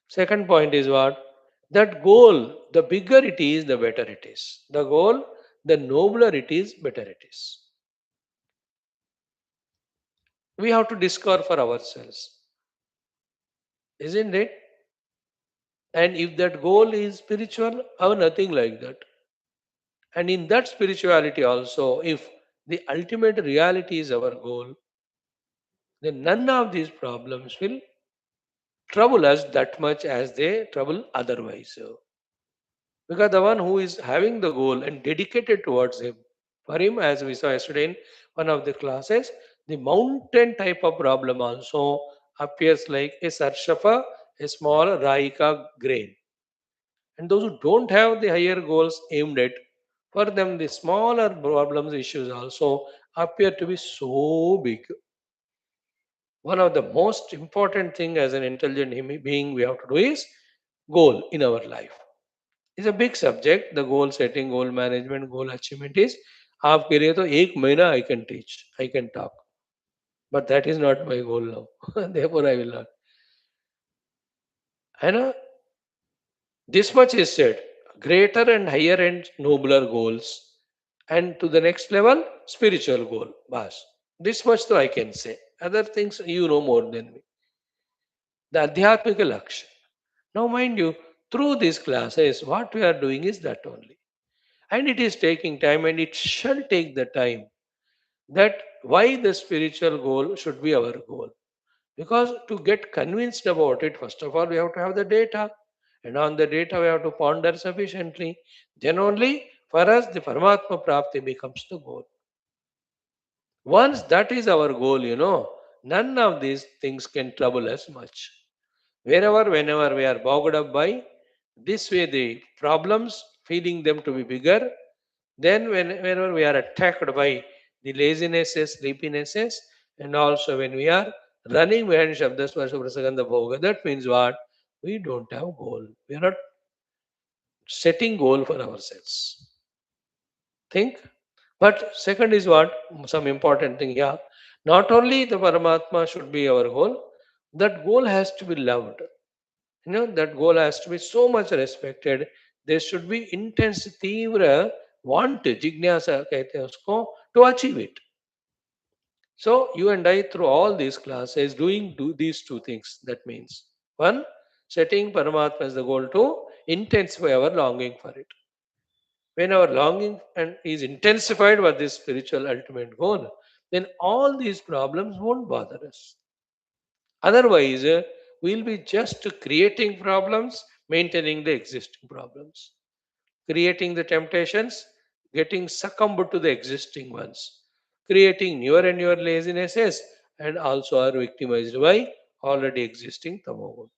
Second point is what? That goal, the bigger it is, the better it is. The goal, the nobler it is, better it is. We have to discover for ourselves, isn't it? And if that goal is spiritual, or nothing like that. And in that spirituality also, if the ultimate reality is our goal, then none of these problems will trouble us that much as they trouble otherwise. So, because the one who is having the goal and dedicated towards him, for him, as we saw yesterday in one of the classes, the mountain type of problem also appears like a sarshafa, a small raika grain. And those who don't have the higher goals aimed at, for them the smaller problems, issues also appear to be so big. One of the most important thing as an intelligent human being we have to do is goal in our life. It's a big subject. The goal setting, goal management, goal achievement is आपके लिए तो एक महीना I can teach, I can talk, but that is not my goal now. Therefore, I will not. है ना? This much is said. Greater and higher and nobler goals, and to the next level, spiritual goal. Bas. This much though I can say. Other things you know more than me. The Adhyatmika Lakshya. Now, mind you, through these classes, what we are doing is that only. And it is taking time and it shall take the time. That why the spiritual goal should be our goal. Because to get convinced about it, first of all, we have to have the data. And on the data, we have to ponder sufficiently. Then only for us, the Paramatma Prapti becomes the goal. Once that is our goal, none of these things can trouble us much. Wherever, whenever we are bogged up by this way, the problems, feeling them to be bigger, then whenever we are attacked by the lazinesses, sleepinesses, and also when we are running behind Shabda Sparsha Prasagandha Bhoga, that means what? We don't have goal. We are not setting goal for ourselves. Think. But second is what? Some important thing here. Not only the Paramatma should be our goal, that goal has to be loved. That goal has to be so much respected. There should be intense तीव्र want, जिज्ञासा कहते हैं उसको, to achieve it. So you and I through all these classes doing do these two things. That means one, setting Paramatma as the goal to intensify our longing for it. When our longing and is intensified by this spiritual ultimate goal, then all these problems won't bother us. Otherwise, we'll be just creating problems, maintaining the existing problems, creating the temptations, getting succumbed to the existing ones, creating newer and newer lazinesses, and also are victimized by already existing tamogun.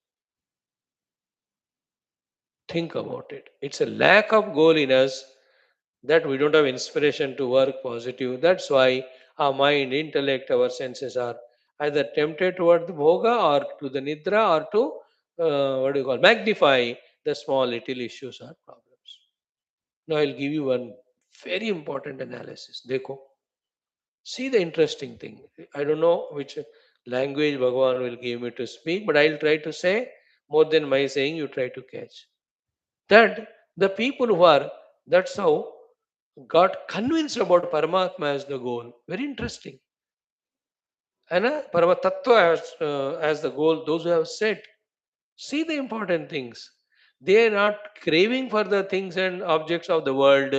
Think about it. It's a lack of goal in us that we don't have inspiration to work positive. That's why our mind, intellect, our senses are either tempted toward the bhoga or to the nidra or to what do you call magnify the small little issues or problems. Now I'll give you one very important analysis. Dekho. See the interesting thing. I don't know which language Bhagavan will give me to speak, but I'll try to say more than my saying you try to catch. That the people who are, that's how got convinced about Paramatma as the goal. Very interesting. And Paramatatva as the goal, those who have set, see the important things. They are not craving for the things and objects of the world,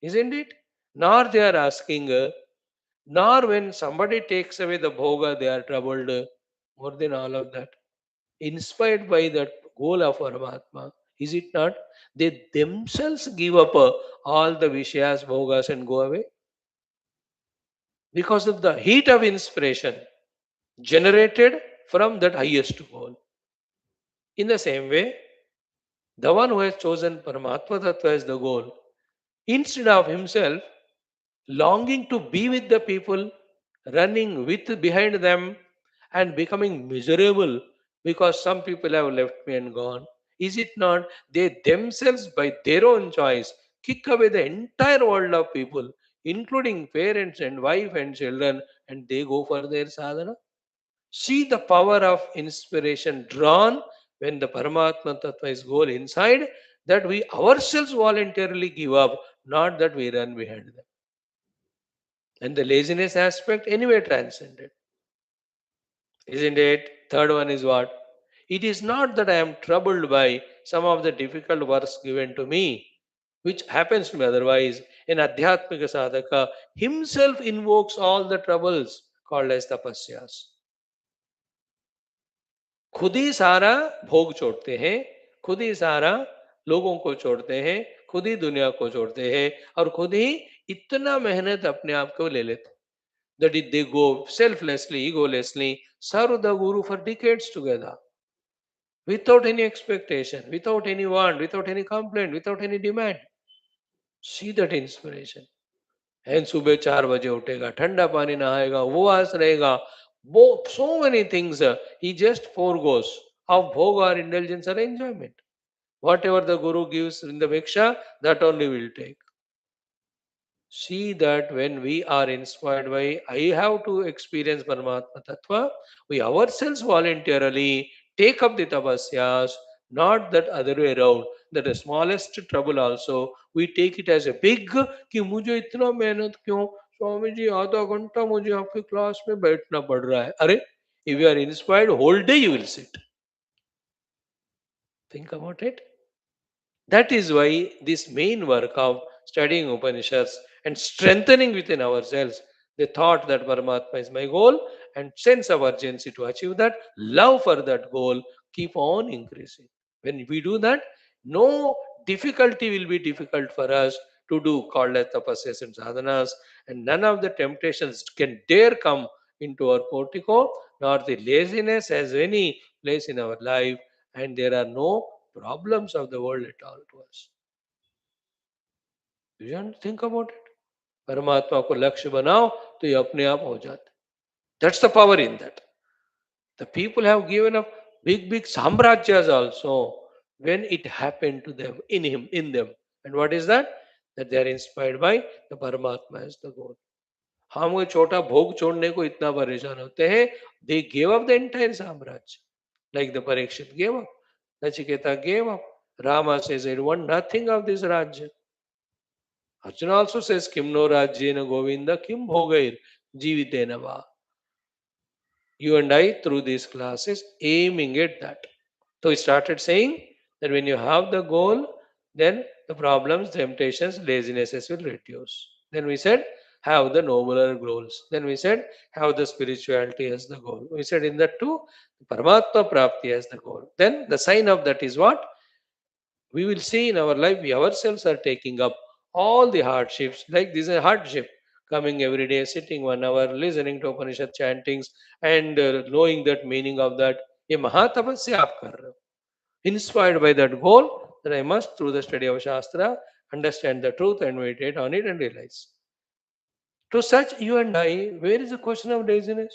isn't it? Nor they are asking, nor when somebody takes away the bhoga, they are troubled. More than all of that, inspired by that goal of Paramatma, is it not? They themselves give up all the Vishayas, bhogas, and go away because of the heat of inspiration generated from that highest goal. In the same way, the one who has chosen Paramatma Tattva as the goal, instead of himself longing to be with the people, running with behind them, and becoming miserable because some people have left me and gone, is it not they themselves, by their own choice, kick away the entire world of people, including parents and wife and children, and they go for their sadhana? See the power of inspiration drawn when the Paramatma Tattva is goal inside, that we ourselves voluntarily give up, not that we run behind them. And the laziness aspect anyway transcended, isn't it? Third one is what? It is not that I am troubled by some of the difficult works given to me, which happens to me otherwise. An Adhyatmika Sadhaka himself invokes all the troubles called as tapasyas. खुद ही सारा भोग छोड़ते हैं, खुद ही सारा लोगों को छोड़ते हैं, खुद ही दुनिया को छोड़ते हैं, और खुद ही इतना मेहनत अपने आप को ले लेते हैं, that if they go selflessly, egolessly, serve the Guru for decades together, without any expectation, without any want, without any complaint, without any demand. See that inspiration. And सुबह 4 बजे उठेगा, ठंडा पानी नहाएगा, उपवास रहेगा, वो so many things he just foregoes of bhoga or indulgence or enjoyment. Whatever the Guru gives in the Bhiksha, that only will take. See that when we are inspired by, I have to experience Paramatma Tattva, we ourselves voluntarily take up the tapasyas, not that other way around. That the smallest trouble also, we take it as a big, कि मुझे इतना मेहनत क्यों, स्वामी जी आधा घंटा मुझे आपके class में बैठना पड़ रहा है. अरे, if you are inspired, whole day you will sit. Think about it. That is why this main work of studying Upanishads and strengthening within ourselves the thought that Paramatma is my goal and sense of urgency to achieve that, love for that goal keep on increasing. When we do that, no difficulty will be difficult for us to do, called as tapasyas and sadhanas, and none of the temptations can dare come into our portico, nor the laziness has any place in our life, and there are no problems of the world at all to us. You don't think about it. परमात्मा को लक्ष्य बनाओ तो ये अपने आप हो जाता है. That's the power in that. The people have given up big samrajyas also when it happened to them, in him, in them. And what is that? That they are inspired by the Paramatma as the goal. हम वो छोटा भोग छोड़ने को इतना परेशान होते हैं. They gave up the entire साम्राज्य, like the Parikshit gave up. Nachiketa gave up. Rama says, I want nothing of this Rajya. Arjuna also says, Kim no Rajyena Govinda, Kim Bhogair Jivitena Va. You and I, through these classes, aiming at that. So he started saying that when you have the goal, then the problems, temptations, lazinesses will reduce. Then we said, have the nobler goals. Then we said, have the spirituality as the goal. We said in that too, Paramatma Prapti as the goal. Then the sign of that is what? We will see in our life, we ourselves are taking up all the hardships. Like this is a hardship, coming every day, sitting 1 hour, listening to Upanishad chantings, and knowing that meaning of that. ये महातपस्या आप कर रहे हो. Inspired by that goal, that I must, through the study of Shastra, understand the truth and meditate on it and realize. To such you and I, where is the question of laziness?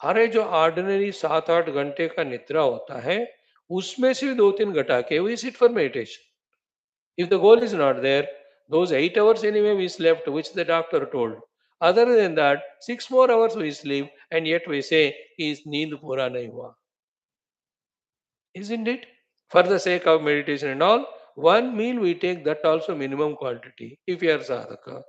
अरे जो ordinary 7-8 घंटे का निद्रा होता है, उसमें से 2-3 घटा के we sit for meditation. If the goal is not there, those 8 hours anyway we slept, which the doctor told. Other than that, 6 more hours we sleep, and yet we say, is need pura nahi hua. isn't it? For the sake of meditation and all, one meal we take, that also minimum quantity. If you are sadhaka,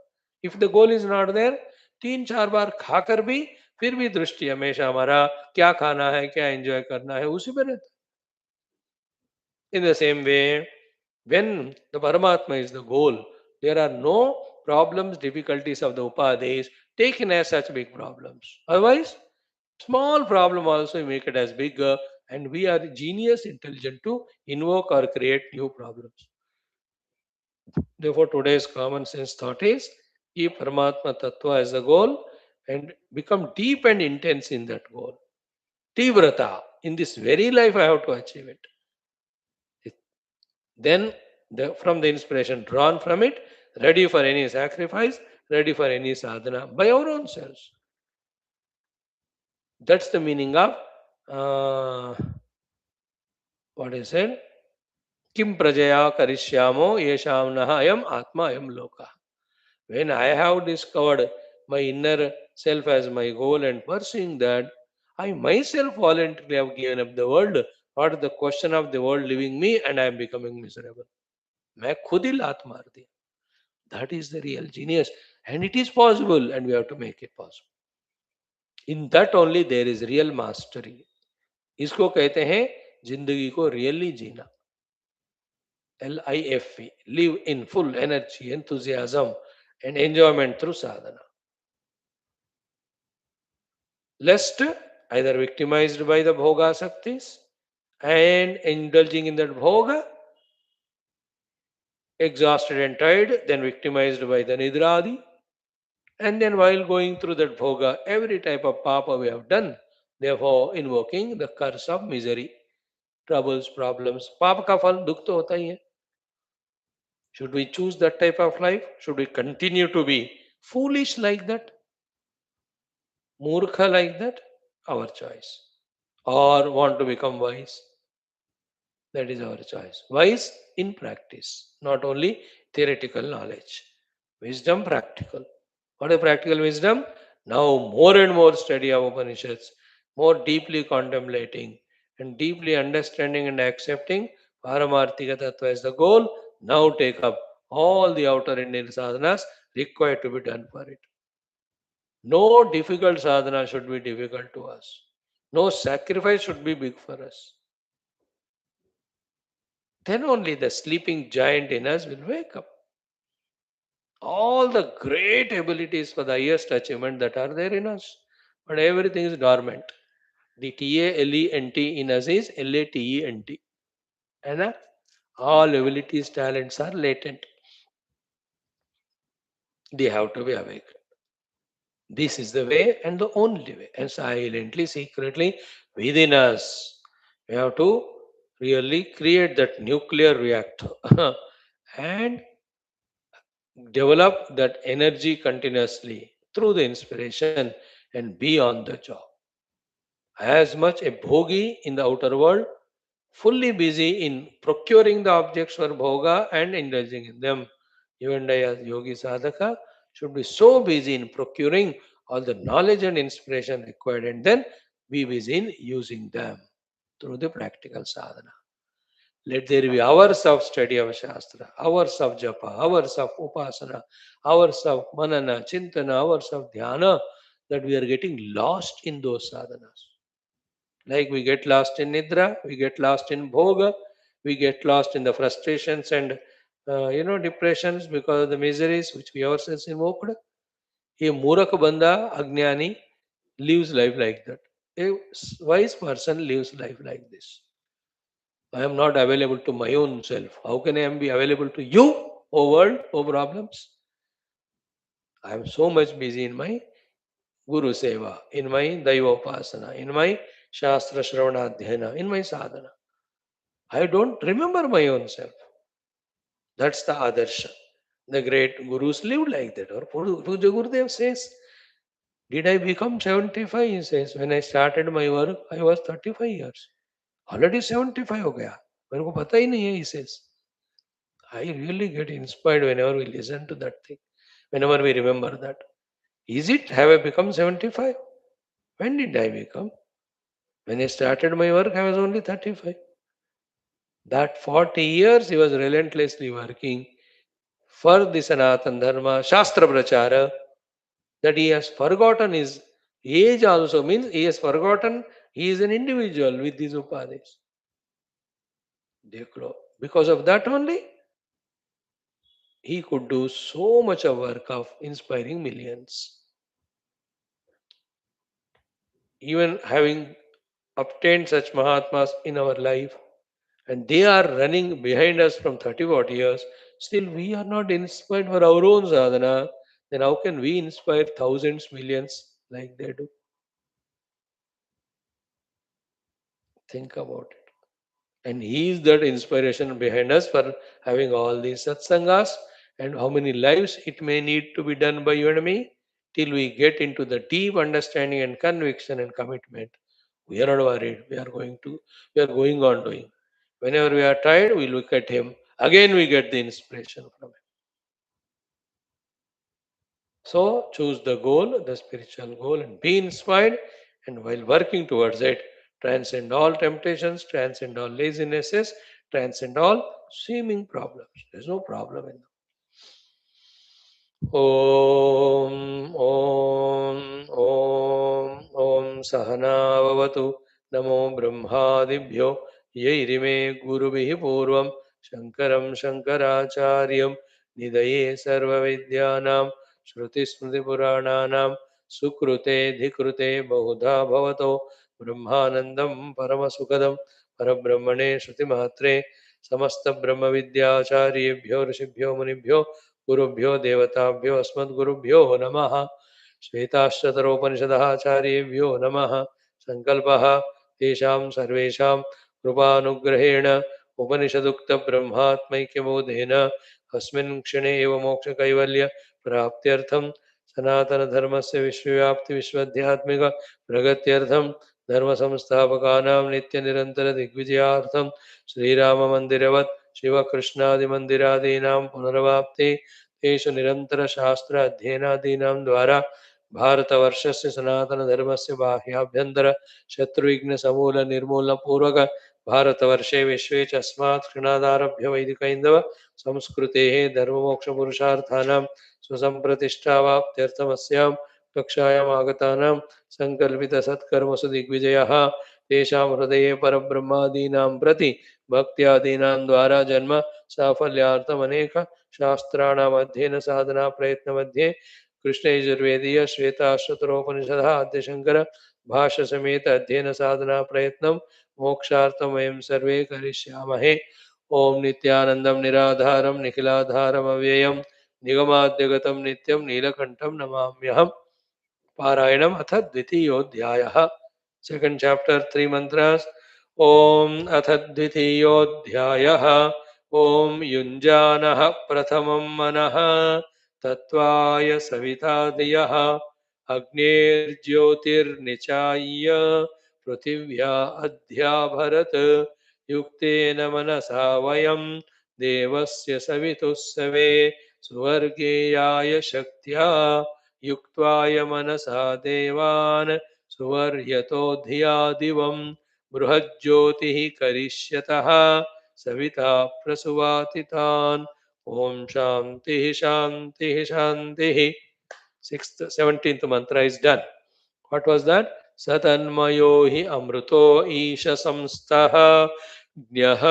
if the goal is not there, 3-4 बार खाकर भी फिर भी दृष्टि हमेशा हमारा क्या खाना है, क्या एंजॉय करना है, उसी पे रहता है. In the same way, when the Paramatma is the goal, there are no problems, difficulties of the upadhis taken as such big problems. Otherwise, small problem also we make it as bigger, and we are genius, intelligent to invoke or create new problems. Therefore, today's common sense thought is keep Paramatma Tattva as the goal and become deep and intense in that goal. Tivrata, in this very life I have to achieve it. Then, from the inspiration drawn from it, ready for any sacrifice, ready for any sadhana by our own selves. That's the meaning of what is it? Kim prajaya karishyamo yesham naha ayam atma ayam loka. When I have discovered my inner self as my goal and pursuing that, I myself voluntarily have given up the world. What is the question of the world living me and I am becoming miserable? मैं खुद ही लात मार दी. That is the real genius. And it is possible, and we have to make it possible. In that only there is real mastery. इसको कहते हैं जिंदगी को really जीना. LIFE, live in full energy, enthusiasm, and enjoyment through sadhana. Lest either victimized by the bhoga saktis and indulging in that bhoga, exhausted and tired, then victimized by the nidradi, and then while going through that bhoga, every type of papa we have done, therefore invoking the curse of misery, troubles, problems. Papa ka phal dukh to hota hi hai. Should we choose that type of life? Should we continue to be foolish like that? Murkha like that? Our choice. Or want to become wise? That is our choice. Wise in practice, not only theoretical knowledge. Wisdom practical. What is practical wisdom? Now more and more study of Upanishads, more deeply contemplating and deeply understanding and accepting Paramarthika Tattva as the goal. Now take up all the outer Indian sadhanas required to be done for it. No difficult sadhana should be difficult to us. No sacrifice should be big for us. Then only the sleeping giant in us will wake up. All the great abilities for the highest achievement that are there in us, but everything is dormant. The TALENT in us is LATENT. And all abilities, talents are latent. They have to be awake. This is the way and the only way. And silently, secretly within us, we have to really create that nuclear reactor and develop that energy continuously through the inspiration and be on the job. As much a bhogi in the outer world, fully busy in procuring the objects for bhoga and indulging in them. You and I, as yogi sadhaka, should be so busy in procuring all the knowledge and inspiration required and then be busy in using them through the practical sadhana. Let there be hours of study of Shastra, hours of japa, hours of upasana, hours of manana, chintana, hours of dhyana, that we are getting lost in those sadhanas. Like we get lost in nidra, we get lost in bhoga, we get lost in the frustrations and depressions because of the miseries which we ourselves invoked. A murak banda, agnani, lives life like that. A wise person lives life like this. I am not available to my own self. How can I be available to you, O world, O problems? I am so much busy in my Guru Seva, in my Daivopasana, in my Shastra Shravanadhyana, in my sadhana. I don't remember my own self. That's the Adarsha. The great Gurus lived like that. Or Puja Gurudev says, did I become 75? He says, when I started my work, I was 35 years. Already 75 हो गया. मेरे को पता ही नहीं है, he says. I really get inspired whenever we listen to that thing, whenever we remember that. Is it, have I become 75? When did I become? When I started my work, I was only 35. That 40 years he was relentlessly working for the Sanatan Dharma, Shastra Prachara, that he has forgotten his age also means he has forgotten he is an individual with these upadhis. Dekho. Because of that only, he could do so much of work of inspiring millions. Even having obtained such Mahatmas in our life, and they are running behind us from 30 40 years, still we are not inspired for our own sadhana, then how can we inspire thousands, millions like they do? Think about it. And he is that inspiration behind us for having all these satsangas, and how many lives it may need to be done by you and me till we get into the deep understanding and conviction and commitment. We are not worried. We are going on doing. Whenever we are tired, we look at him. Again, we get the inspiration from him. So choose the goal, the spiritual goal, and be inspired. And while working towards it, transcend all temptations, transcend all lazinesses, transcend all seeming problems. There's no problem in them. ॐ ॐ ॐ ॐ सहनाववतु नमो ब्रह्मादिभ्यो यैरिमे गुरुभिः पूर्वं शङ्करं शङ्कराचार्यं निधये सर्वविद्यानां श्रुतिस्मृतिपुराणानां सुकृते धिकृते बहुधा भवतो ब्रह्मानन्दं परमसुखदं परब्रह्मणे श्रुतिमात्रे समस्तब्रह्मविद्याचार्येभ्यो ऋषिभ्यो मुनिभ्यो गुरुभ्यो देवताभ्यो अस्मद्गुरुभ्यो नमः। श्वेताश्वतरोपनिषदः आचार्येभ्यो नमः। सङ्कल्पः तेषां सर्वेषां कृपानुग्रहेण उपनिषदुक्तब्रह्मात्मैक्यबोधेन अस्मिन् क्षणे एव मोक्षकैवल्य प्राप्त्यर्थं सनातनधर्मस्य विश्वव्याप्तिविश्वध्यात्मिक प्रगत्यर्थं धर्मसंस्थापकानां नित्यनिरन्तरदिग्विजयार्थं श्रीराममन्दिरवत् शिवकृष्णादिमन्दिरादीनां पुनरवाप्ति तेषु निरन्तरशास्त्र अध्ययनादीनां द्वारा भारतवर्षस्य सनातनधर्मस्य बाह्याभ्यन्तर शत्रुविघ्नसमूलनिर्मूलनपूर्वक भारतवर्षे विश्वे च अस्मात् क्षणादारभ्य वैदिकैन्दव संस्कृतेः धर्ममोक्षपुरुषार्थानां स्वसम्प्रतिष्ठावाप्त्यर्थमस्यां कक्षायाम् आगतानां सङ्कल्पितसत्कर्मसु दिग्विजयः तेषां हृदये परब्रह्मादीनां प्रति भक्त्यादीनां द्वारा जन्म साफल्यार्थम अनेक शास्त्राणाम् अध्ययन साधना प्रयत्न मध्ये कृष्ण यजुर्वेदीय श्वेताश्वतरोपनिषद आद्यशंकर भाष्य समेत अध्ययन साधना प्रयत्न मोक्षार्थम वयं सर्वे करिष्यामहे। ओम नित्यानंदम निराधारम निखिलाधारम अव्ययम निगमाद्यगतम नित्यम नीलकंठम नमाम्यहम्। पारायणम अथ द्वितीयोऽध्यायः। Second chapter 3 mantras. ओम अथ द्वितीयोऽध्यायः। ओम युञ्जानः प्रथमं मनः तत्त्वाय सविता धियः अग्नेर्ज्योतिर्निचाय्य पृथिव्या अद्या भरत युक्तेन मनसा वयं देवस्य सवितुस्सवे सुवर्गेयाय शक्त्या युक्त्वाय मनसा देवान् सुवर्यतो धिया दिवं बृहज्योतिः करिष्यतः सविता प्रसुवातितान्। ओम शांति शांति शांति। Sixth, 17th mantra is done. What was that? Satanmayo hi amruto isha samstah ज्ञः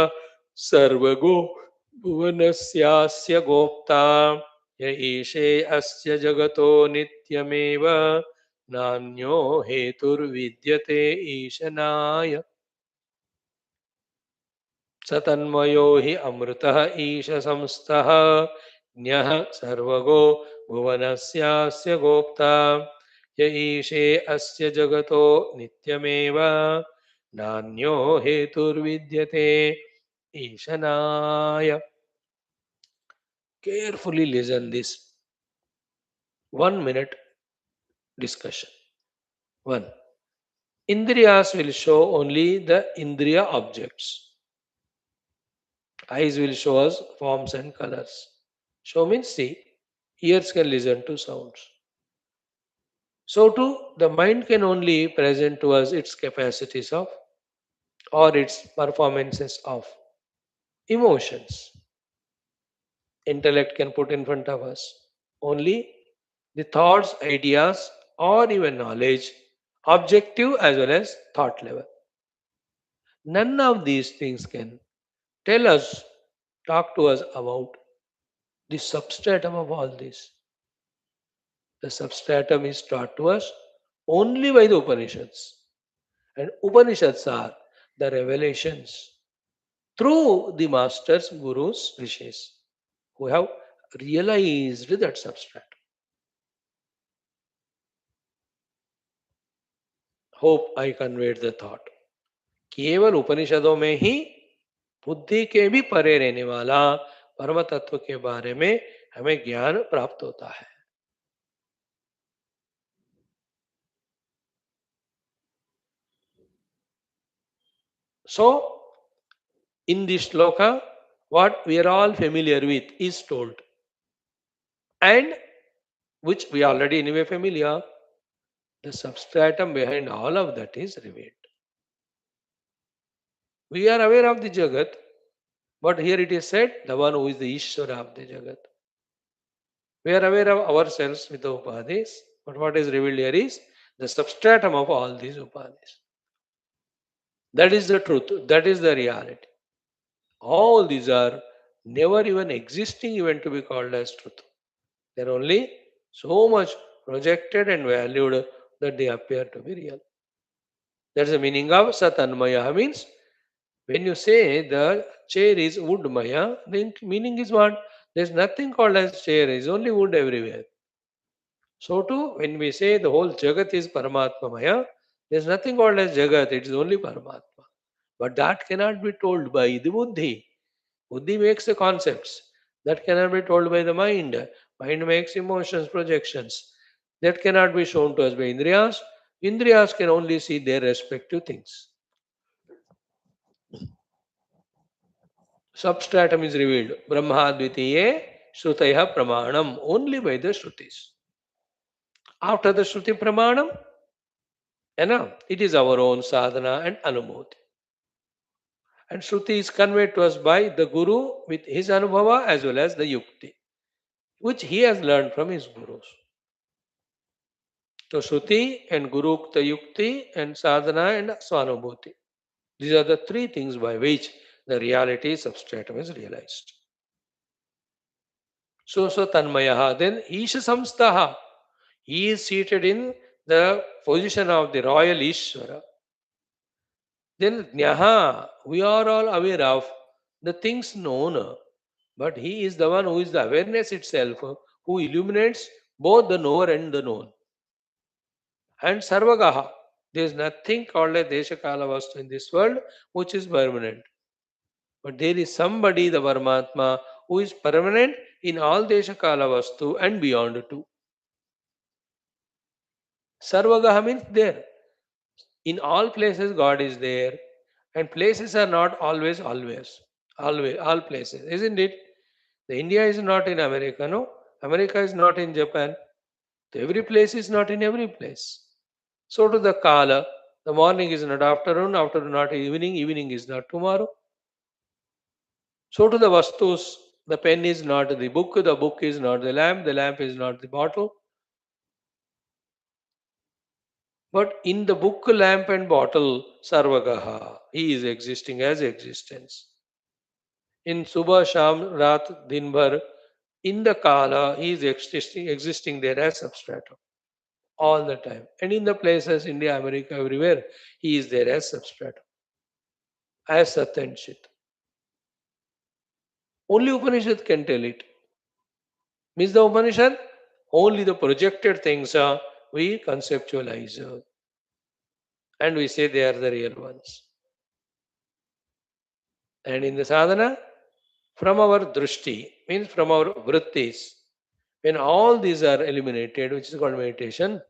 सर्वगो भुवनस्यास्य गोप्ता य ईशे अस्य जगतो नित्यमेव नान्यो हेतुर्विद्यते ईशनाय। सतन्मयो हि अमृतः ईश संस्थः ज्ञः सर्वगो भुवनस्यास्य गोप्ता य ईशे अस्य जगतो नित्यमेव नान्यो हेतुर्विद्यते ईशनाय। Carefully listen this 1 minute discussion. 1. Indriyas will show only the Indriya objects. Eyes will show us forms and colors. Show means see. Ears can listen to sounds. So too, the mind can only present to us its capacities of or its performances of. emotions. Intellect can put in front of us. Only the thoughts, ideas, or even knowledge, objective as well as thought level. None of these things can tell us, talk to us about the substratum of all this. The substratum is taught to us only by the Upanishads. And Upanishads are the revelations through the masters, gurus, rishis, who have realized that substratum. Hope I conveyed the thought. केवल उपनिषदों में ही बुद्धि के भी परे रहने वाला परम तत्व के बारे में हमें ज्ञान प्राप्त होता है. So, in this shloka, what we are all familiar with is told, and which we already anyway familiar, the substratum behind all of that is revealed. We are aware of the Jagat, but here it is said, the one who is the Ishvara of the Jagat. We are aware of ourselves with the Upadis, but what is revealed here is the substratum of all these Upadis. That is the truth, that is the reality. All these are never even existing even to be called as truth. They are only so much projected and valued that they appear to be real. That's the meaning of Satanmaya. Means when you say the chair is woodmaya, the meaning is what? There's nothing called as chair, is only wood everywhere. So too, when we say the whole Jagat is Paramatma Maya, there's nothing called as Jagat, it is only Paramatma. But that cannot be told by the Buddhi. Buddhi makes the concepts. That cannot be told by the mind. Mind makes emotions, projections. That cannot be shown to us by Indriyas. Indriyas can only see their respective things. Substratum is revealed. Brahma Dvitiye Shrutaya Pramanam, only by the Shrutis. After the Shruti Pramanam, it is our own sadhana and anubhuti. And Shruti is conveyed to us by the Guru with his anubhava as well as the yukti, which he has learned from his gurus. So Shruti and Gurukta Yukti and Sadhana and Swanubhuti. These are the three things by which the reality substratum is realized. So Tanmayaha, then Isha Samstaha. He is seated in the position of the royal Ishvara. Then Jnaha, we are all aware of the things known, but he is the one who is the awareness itself, who illuminates both the knower and the known. And Sarvagaha, there is nothing called a Deshakala Vastu in this world which is permanent. But there is somebody, the Paramatma, who is permanent in all Deshakala Vastu and beyond too. Sarvagaha means there. In all places, God is there, and places are not always, all places, isn't it? The India is not in America, no? America is not in Japan. So every place is not in every place. So to the Kala, the morning is not afternoon, afternoon not evening, evening is not tomorrow. So to the Vastus, the pen is not the book is not the lamp is not the bottle. But in the book, lamp, and bottle, Sarvagaha, he is existing as existence. In Subha, Sham, Rat, Dinbhar, in the Kala, he is existing there as substratum all the time. And in the places, India, America, everywhere, he is there as substratum, as Sat and Chit. Only Upanishad can tell it. Means the Upanishad, only the projected things we conceptualize and we say they are the real ones. And in the sadhana, from our drishti, means from our vrittis, when all these are eliminated, which is called meditation,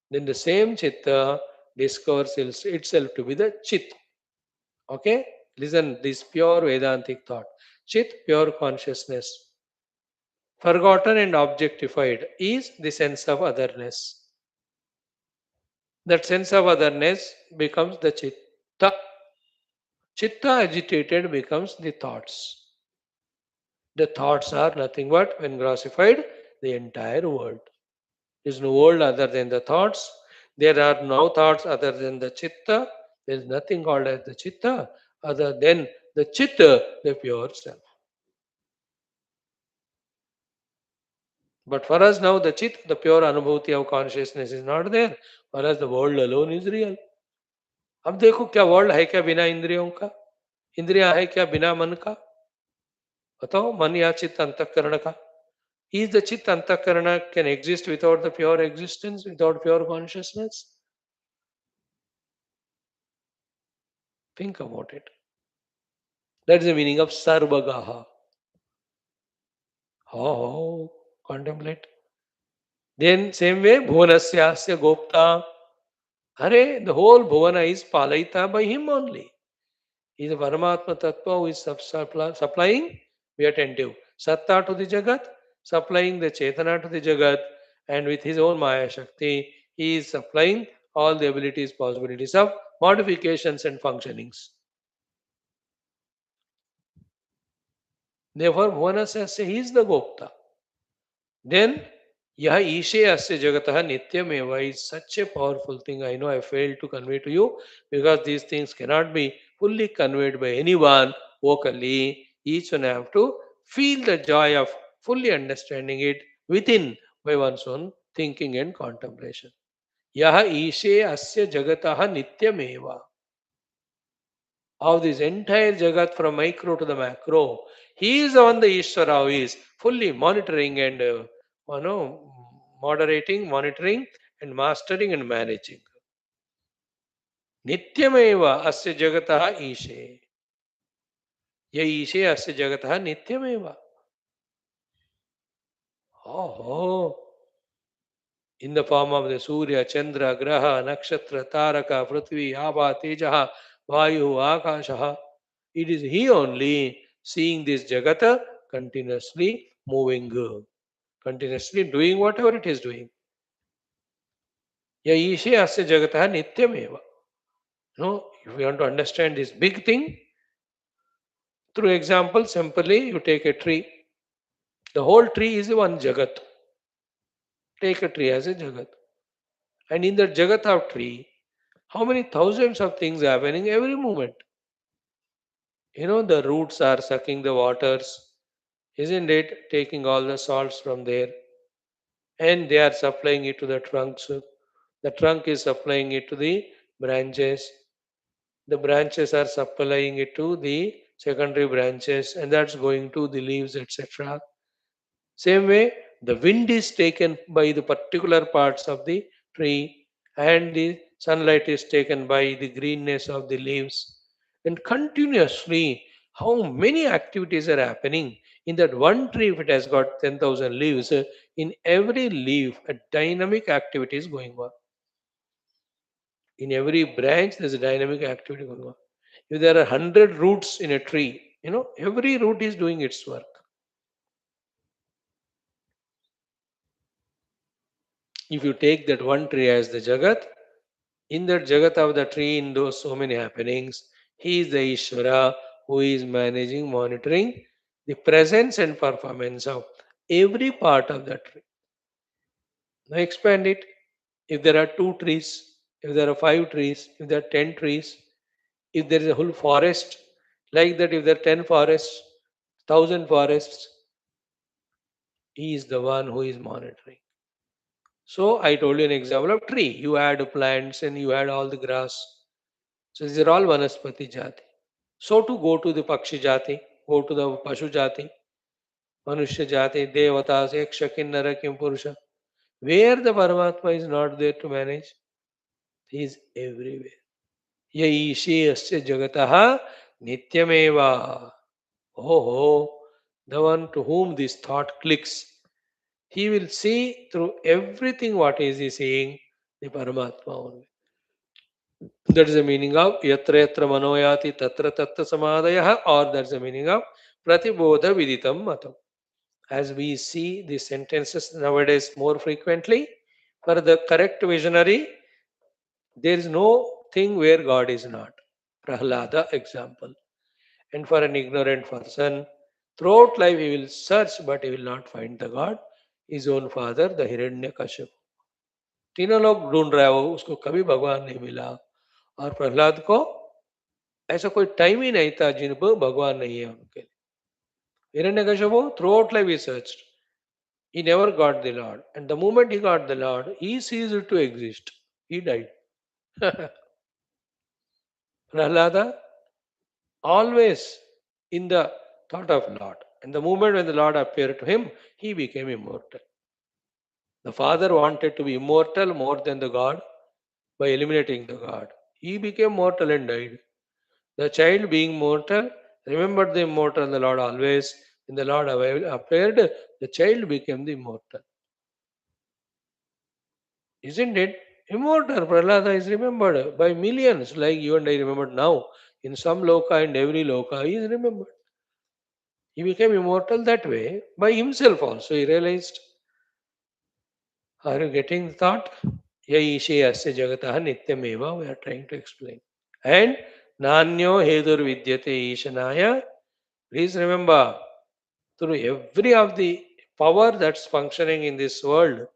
then the same chitta discovers itself to be the chit. Okay? Listen, this pure Vedantic thought. Chit, pure consciousness. Forgotten and objectified is the sense of otherness. That sense of otherness becomes the chitta. Chitta agitated becomes the thoughts. The thoughts are nothing but, when grossified, the entire world. There is no world other than the thoughts. There are no thoughts other than the chitta. There is nothing called as the chitta other than the chitta, the pure self. But for us now, the chit, the pure anubhuti of consciousness is not there. For us, the world alone is real. अब देखो, क्या world है क्या बिना इंद्रियों का? इंद्रियां है क्या बिना मन का? बताओ, मन या चित्त अंतःकरण का? Is the chit antakarana can exist without the pure existence, without pure consciousness? Think about it. That is the meaning of sarvagaha. How? Contemplate. Then same way, bhuvanasya gopta. Hare, the whole bhuvana is palaita by him only. He is a Paramatma Tattva who is supplying, be attentive, Satta to the Jagat, supplying the Chetana to the Jagat, and with his own Maya Shakti, he is supplying all the abilities, possibilities of modifications and functionings. Therefore, Bhuvanasya, he is the Gopta. Then, Yaha Ishe Asya Jagataha Nityameva is such a powerful thing. I know I failed to convey to you because these things cannot be fully conveyed by anyone vocally. Each one have to feel the joy of fully understanding it within by one's own thinking and contemplation. Yaha Ishe Asya Jagataha Nityameva. Of this entire Jagat from micro to the macro, he is the one, the Ishvara, who is fully monitoring and moderating, monitoring and mastering and managing. Nityameva asya jagatah ishe. Ye ishe asya jagatah nityameva. Oh, in the form of the Surya, Chandra, Graha, Nakshatra, Taraka, Prithvi, Abha, Tejaha, Vayu, Akashaha. It is he only seeing this Jagata continuously moving, continuously doing whatever it is doing. Ya ishe asya jagatah nityameva. No, if you want to understand this big thing, through example, simply you take a tree. The whole tree is one jagat. Take a tree as a jagat. And in the jagat of tree, how many thousands of things are happening every moment? The roots are sucking the waters, isn't it? Taking all the salts from there. And they are supplying it to the trunks. The trunk is supplying it to the branches. The branches are supplying it to the secondary branches, and that's going to the leaves, etc. Same way, the wind is taken by the particular parts of the tree, and the sunlight is taken by the greenness of the leaves. And continuously, how many activities are happening in that one tree? If it has got 10,000 leaves, in every leaf, a dynamic activity is going on. In every branch, there's a dynamic activity going on. If there are 100 roots in a tree, every root is doing its work. If you take that one tree as the Jagat, in that Jagat of the tree, in those so many happenings, he is the Ishvara who is managing, monitoring the presence and performance of every part of the tree. Now expand it. If there are 2 trees, if there are 5 trees, if there are 10 trees, if there is a whole forest, like that, if there are 10 forests, 1,000 forests, he is the one who is monitoring. So I told you an example of tree. You add plants and you add all the grass. So these are all Vanaspati Jati. So to go to the Pakshi Jati, go to the Pashu Jati, Manushya Jati, Devatas, Yaksha, Kinnara, Kim Purusha. Where the Paramatma is not there to manage, he is everywhere. Yaishi asya jagataha nityameva. Oh, the one to whom this thought clicks, he will see through everything what is he seeing, the Paramatma only. That is the meaning of yatra yatra manoyati tatra tatta samadaya, or that's the meaning of pratibodha viditam matam. As we see these sentences nowadays more frequently, for the correct visionary, there is no thing where God is not. Prahlada example. And for an ignorant person, Throughout life he will search, but he will not find the God. His own father, the Hiranyakashyap, तीनों लोग ढूंढ रहा है, वो उसको कभी भगवान नहीं मिला। और प्रहलाद को ऐसा कोई टाइम ही नहीं था जिन पर भगवान नहीं है उनके लिए। Hiranyakashyap through out life he searched, he never got the Lord, and the moment he got the Lord, he ceased to exist. He died. Prahlada always in the thought of Lord, and the moment when the Lord appeared to him, he became immortal. The father wanted to be immortal more than the God by eliminating the God. He became mortal and died. The child being mortal remembered the immortal the Lord always. When the Lord appeared, the child became the immortal. Isn't it? Immortal Prahlada is remembered by millions, like you and I remembered now. In some loka and every loka, he is remembered. He became immortal that way by himself also. He realized. Are you getting the thought? Yaishe asya jagataha nityameva, we are trying to explain. And nanyo hedur vidyate ishanaya. Please remember, through every of the power that's functioning in this world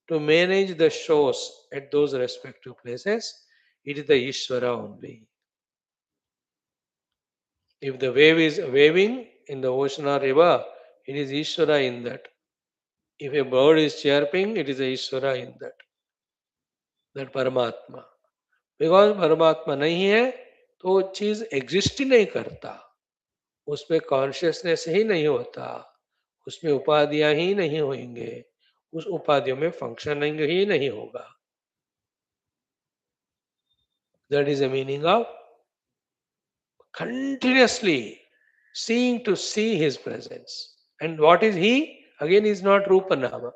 to manage the shows at those respective places, it is the Ishvara only. If the wave is waving in the ocean or river, it is Ishvara in that. If a bird is chirping, it is a Ishvara in that Paramatma. Because परमात्मा नहीं है तो वो चीज exist ही नहीं करता, उसमें consciousness ही नहीं होता, उसमें उपाधियां ही नहीं होंगे, उस उपाधियों में फंक्शनिंग ही नहीं होगा. That is the meaning of continuously seeing to see his presence. And what is he? Again, is not Rupa Nama.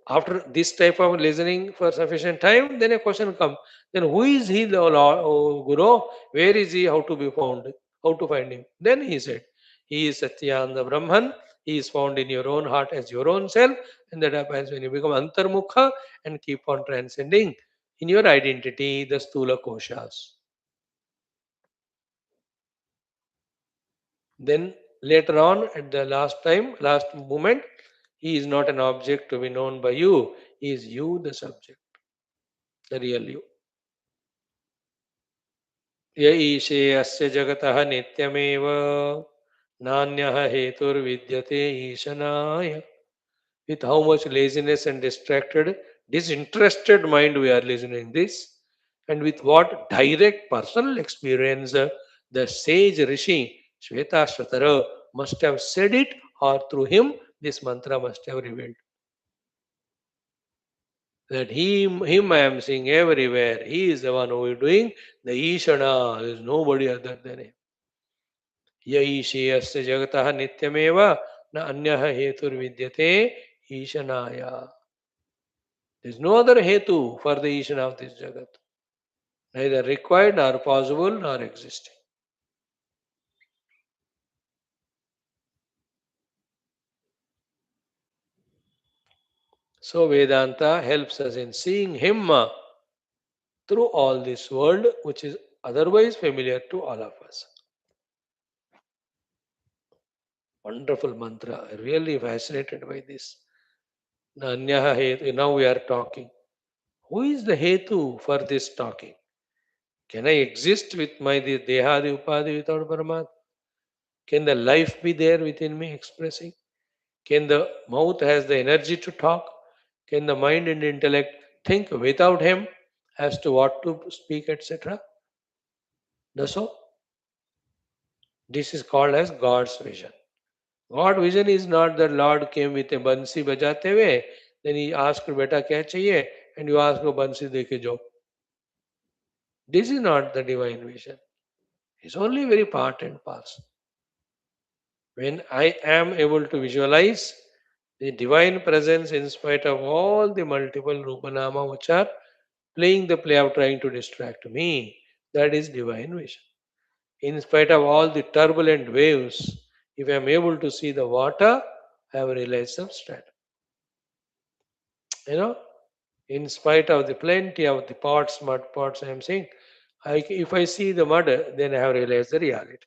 After this type of listening for sufficient time, then a question comes. Then who is he, the Lord, Guru? Where is he? How to be found? How to find him? Then he said, he is Satyananda Brahman. He is found in your own heart as your own self. And that happens when you become Antarmukha and keep on transcending in your identity, the Stula Koshas. Then later on, at the last moment, he is not an object to be known by you. He is you, the subject, the real you. य ईशे अस्य जगतः नित्यमेव नान्यः हेतुर्विद्यते ईशनाय. With how much laziness and disinterested mind we are listening this, and with what direct personal experience the sage Rishi Shwethashwathara must have said it, or through him this mantra must have revealed. That him I am seeing everywhere. He is the one who is doing the Ishana. There is nobody other than him. यईशे अस्य जगतः नित्यमेव न अन्यः हेतुर्विद्यते ईशनाय. There is no other hetu for the Ishana of this Jagat, neither required nor possible nor existing. So Vedanta helps us in seeing him through all this world, which is otherwise familiar to all of us. Wonderful mantra. Really fascinated by this. Nanyaha hetu. Now we are talking. Who is the hetu for this talking? Can I exist with my dehadi upadhi without Paramatma? Can the life be there within me expressing? Can the mouth has the energy to talk? Can the mind and intellect think without him as to what to speak, etc.? So, this is called as God's vision. God's vision is not that Lord came with a bansi bajate hue, then he asked, Beta kya chahiye? And you ask, bansi dekhe jo. This is not the divine vision. It's only very part and parcel. When I am able to visualize the divine presence in spite of all the multiple Rupanama which are playing the play of trying to distract me, that is divine vision. In spite of all the turbulent waves, if I am able to see the water, I have realized substrat. In spite of the plenty of the pots, mud pots I am seeing, if I see the mud, then I have realized the reality.